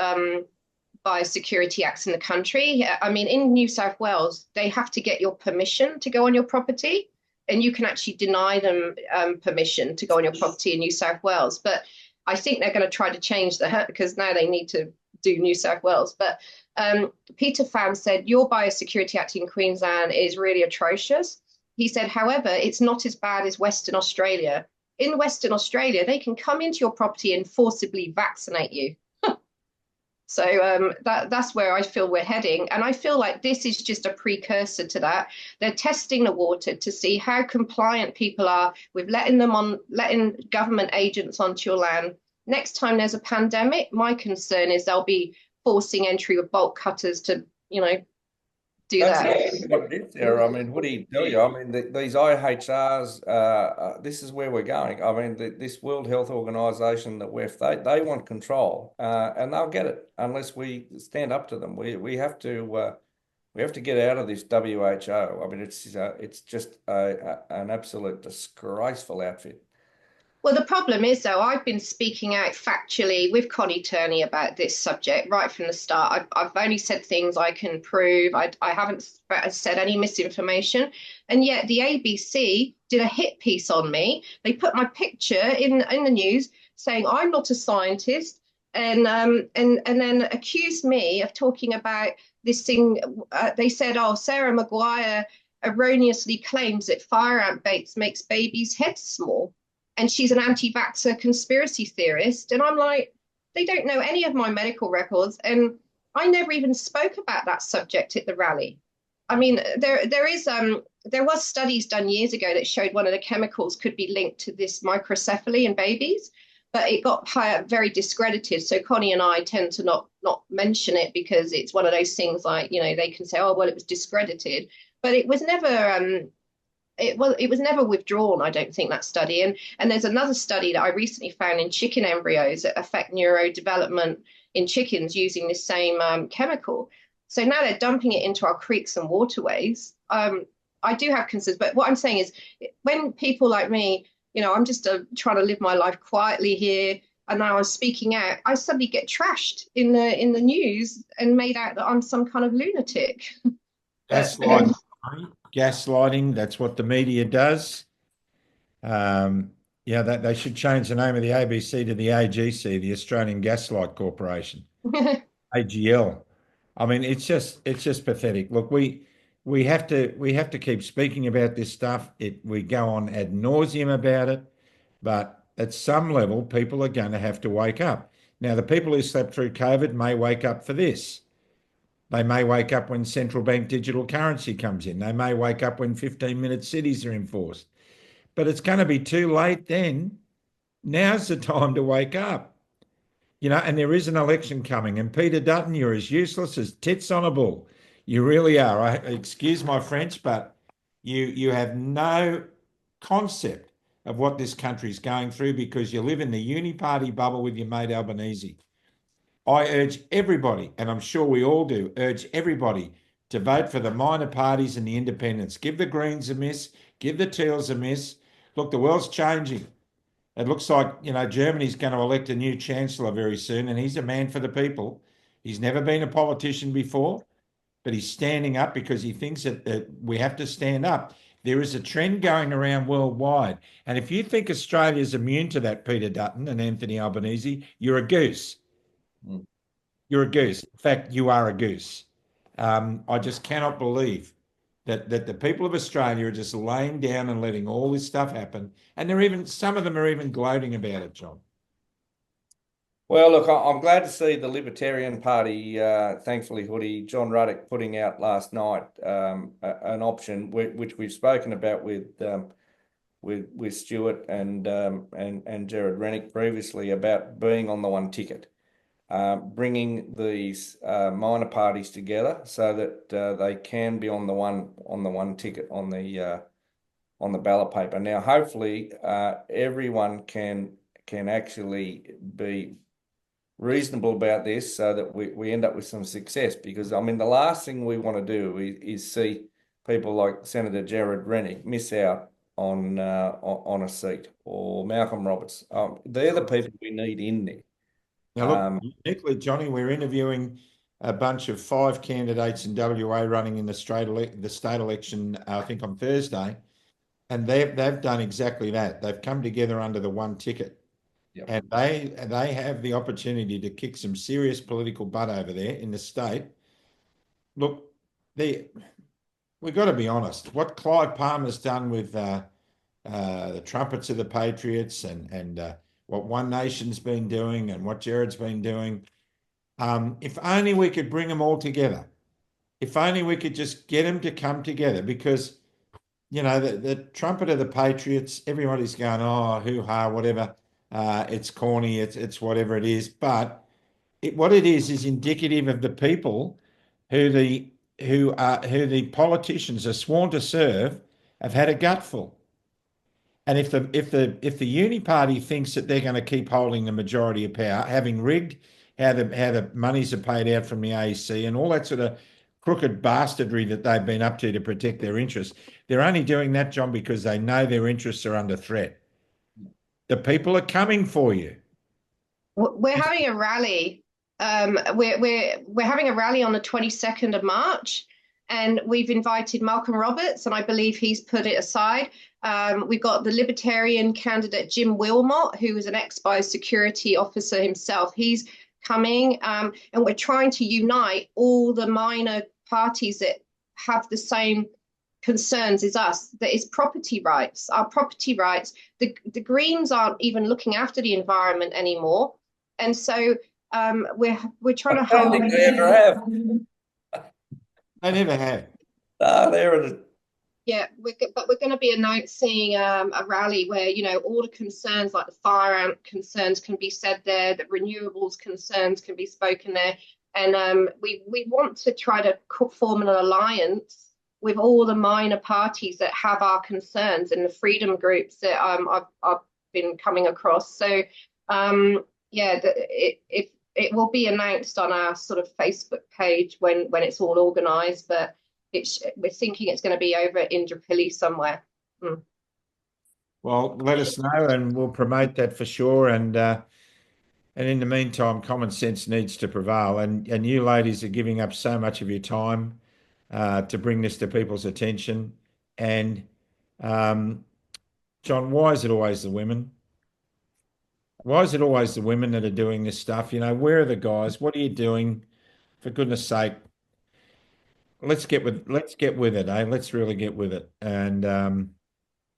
biosecurity acts in the country. I mean, in New South Wales, they have to get your permission to go on your property, and you can actually deny them permission to go on your property in New South Wales. But I think they're going to try to change that, because now they need to do New South Wales. But Peter Pham said, your Biosecurity Act in Queensland is really atrocious. He said, however, it's not as bad as Western Australia. In Western Australia, they can come into your property and forcibly vaccinate you. So that's where I feel we're heading. And I feel like this is just a precursor to that. They're testing the water to see how compliant people are with letting government agents onto your land. Next time there's a pandemic, my concern is they'll be forcing entry with bolt cutters to, you know, do That's that. what it is there. I mean, what do you tell you? I mean, these IHRs, this is where we're going. I mean, this World Health Organization, the WEF, they want control, and they'll get it unless we stand up to them. We have to get out of this WHO. I mean, it's just an absolute disgraceful outfit. Well, the problem is, though, I've been speaking out factually with Connie Turney about this subject right from the start. I've only said things I can prove. I haven't said any misinformation. And yet the ABC did a hit piece on me. They put my picture in the news saying I'm not a scientist, and then accused me of talking about this thing. They said, oh, Sarah Maguire erroneously claims that fire ant baits makes babies' heads small, and she's an anti-vaxxer conspiracy theorist. And I'm like, they don't know any of my medical records. And I never even spoke about that subject at the rally. I mean, there was studies done years ago that showed one of the chemicals could be linked to this microcephaly in babies, but it got very discredited. So Connie and I tend to not mention it, because it's one of those things like, you know, they can say, oh, well, it was discredited, but it was never it was never withdrawn, I don't think, that study. And there's another study that I recently found in chicken embryos that affect neurodevelopment in chickens using the same chemical. So now they're dumping it into our creeks and waterways. I do have concerns, but what I'm saying is, when people like me, you know, I'm just trying to live my life quietly here, and now I'm speaking out, I suddenly get trashed in the news and made out that I'm some kind of lunatic. Gaslighting, that's what the media does. Yeah, they should change the name of the ABC to the AGC, the Australian Gaslight Corporation, AGL. I mean, it's just pathetic. Look, we have to keep speaking about this stuff. We go on ad nauseum about it, but at some level, people are going to have to wake up. Now, the people who slept through COVID may wake up for this. They may wake up when central bank digital currency comes in. They may wake up when 15-minute cities are enforced. But it's going to be too late then. Now's the time to wake up. You know, and there is an election coming. And Peter Dutton, you're as useless as tits on a bull. You really are. Excuse my French, but you have no concept of what this country's going through, because you live in the uni-party bubble with your mate Albanese. I urge everybody, and I'm sure we all do, urge everybody to vote for the minor parties and the independents. Give the Greens a miss, give the Teals a miss. Look, the world's changing. It looks like, you know, Germany's going to elect a new chancellor very soon, and he's a man for the people. He's never been a politician before, but he's standing up because he thinks that we have to stand up. There is a trend going around worldwide. And if you think Australia is immune to that, Peter Dutton and Anthony Albanese, you're a goose. Mm. You're a goose. In fact, you are a goose. I just cannot believe that the people of Australia are just laying down and letting all this stuff happen. And some of them are even gloating about it, John. Well, look, I'm glad to see the Libertarian Party, thankfully, Hoodie, John Ruddock putting out last night an option which we've spoken about with Stuart and Jared Rennick previously about being on the one ticket, bringing these minor parties together so that they can be on the one ticket on the ballot paper. Now, hopefully, everyone can actually be reasonable about this so that we end up with some success, because I mean the last thing we want to do is see people like Senator Jared Rennick miss out on a seat, or Malcolm Roberts. They're the people we need in there. Now, look, uniquely, Johnny, we're interviewing a bunch of 5 candidates in WA running in the state election, I think on Thursday, and they've done exactly that. They've come together under the one ticket. Yep. And they have the opportunity to kick some serious political butt over there in the state. Look, we've got to be honest. What Clive Palmer's done with the trumpets of the Patriots and what One Nation's been doing and what Jared's been doing, if only we could bring them all together. If only we could just get them to come together, because, you know, the trumpet of the Patriots, everybody's going, oh, hoo-ha, whatever. It's corny, it's whatever it is, but what it is indicative of the people who the politicians are sworn to serve have had a gutful. And if the uni party thinks that they're going to keep holding the majority of power, having rigged how the monies are paid out from the AEC and all that sort of crooked bastardry that they've been up to protect their interests, they're only doing that, John, because they know their interests are under threat. The people are coming for you. We're having a rally. We're having a rally on the 22nd of March, and we've invited Malcolm Roberts, and I believe he's put it aside. We've got the Libertarian candidate Jim Wilmot, who is an ex-biosecurity officer himself. He's coming, and we're trying to unite all the minor parties that have the same concerns as us, that is property rights, our property rights. The Greens aren't even looking after the environment anymore, and so we're trying to hold. I don't think they ever have. They never have. Yeah, but we're going to be announcing a rally where, you know, all the concerns like the fire ant concerns can be said there, the renewables concerns can be spoken there, and we want to try to form an alliance with all the minor parties that have our concerns and the freedom groups that I've been coming across. So yeah, it will be announced on our sort of Facebook page when it's all organised, but we're thinking it's going to be over at Indooroopilly somewhere. Well, let us know and we'll promote that for sure. And in the meantime, common sense needs to prevail. And you ladies are giving up so much of your time to bring this to people's attention. And John, why is it always the women? Why is it always the women that are doing this stuff? You know, where are the guys? What are you doing? For goodness sake, let's get with it, eh? Let's really get with it. And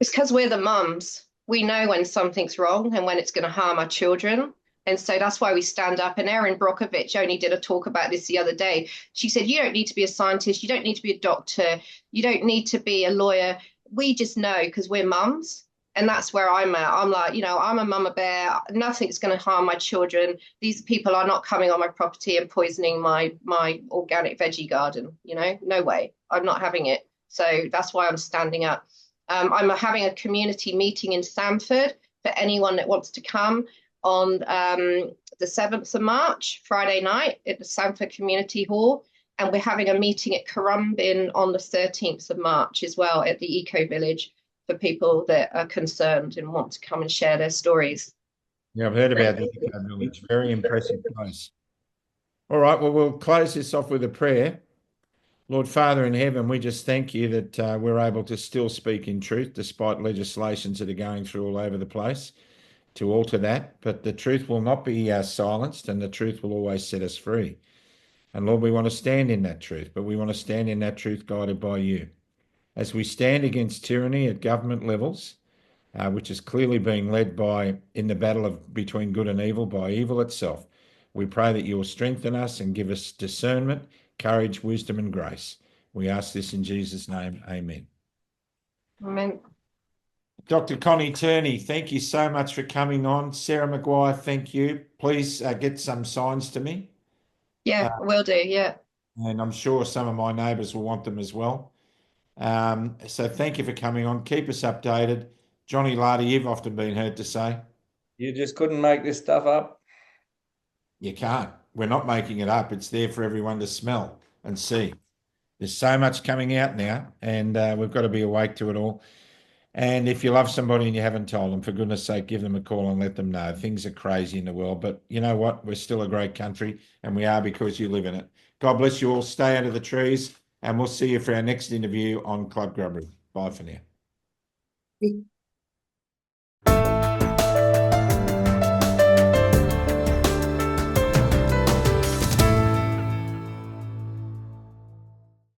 it's because we're the mums. We know when something's wrong and when it's going to harm our children. And so that's why we stand up. And Erin Brockovich only did a talk about this the other day. She said, you don't need to be a scientist. You don't need to be a doctor. You don't need to be a lawyer. We just know because we're mums. And that's where I'm at. I'm like, you know, I'm a mama bear. Nothing's going to harm my children. These people are not coming on my property and poisoning my organic veggie garden. You know, no way. I'm not having it. So that's why I'm standing up. I'm having a community meeting in Samford for anyone that wants to come on the 7th of March, Friday night at the Samford Community Hall. And we're having a meeting at Currumbin on the 13th of March as well at the Eco Village for people that are concerned and want to come and share their stories. Yeah, I've heard about the Eco Village. Very impressive place. All right, well, we'll close this off with a prayer. Lord Father in heaven, we just thank you that we're able to still speak in truth despite legislations that are going through all over the place to alter that. But the truth will not be silenced, and the truth will always set us free. And Lord, we want to stand in that truth, but we want to stand in that truth guided by you. As we stand against tyranny at government levels, which is clearly being led in the battle between good and evil by evil itself, we pray that you will strengthen us and give us discernment, courage, wisdom, and grace. We ask this in Jesus' name. Amen. Amen. Dr. Connie Turney, thank you so much for coming on. Sarah Maguire, thank you. Please get some signs to me. Yeah, will do. Yeah. And I'm sure some of my neighbours will want them as well. So thank you for coming on. Keep us updated. Johnny Larder, you've often been heard to say. You just couldn't make this stuff up. You can't. We're not making it up. It's there for everyone to smell and see. There's so much coming out now, and we've got to be awake to it all. And if you love somebody and you haven't told them, for goodness sake, give them a call and let them know. Things are crazy in the world, but you know what? We're still a great country, and we are because you live in it. God bless you all. Stay under the trees, and we'll see you for our next interview on Club Grubbery. Bye for now.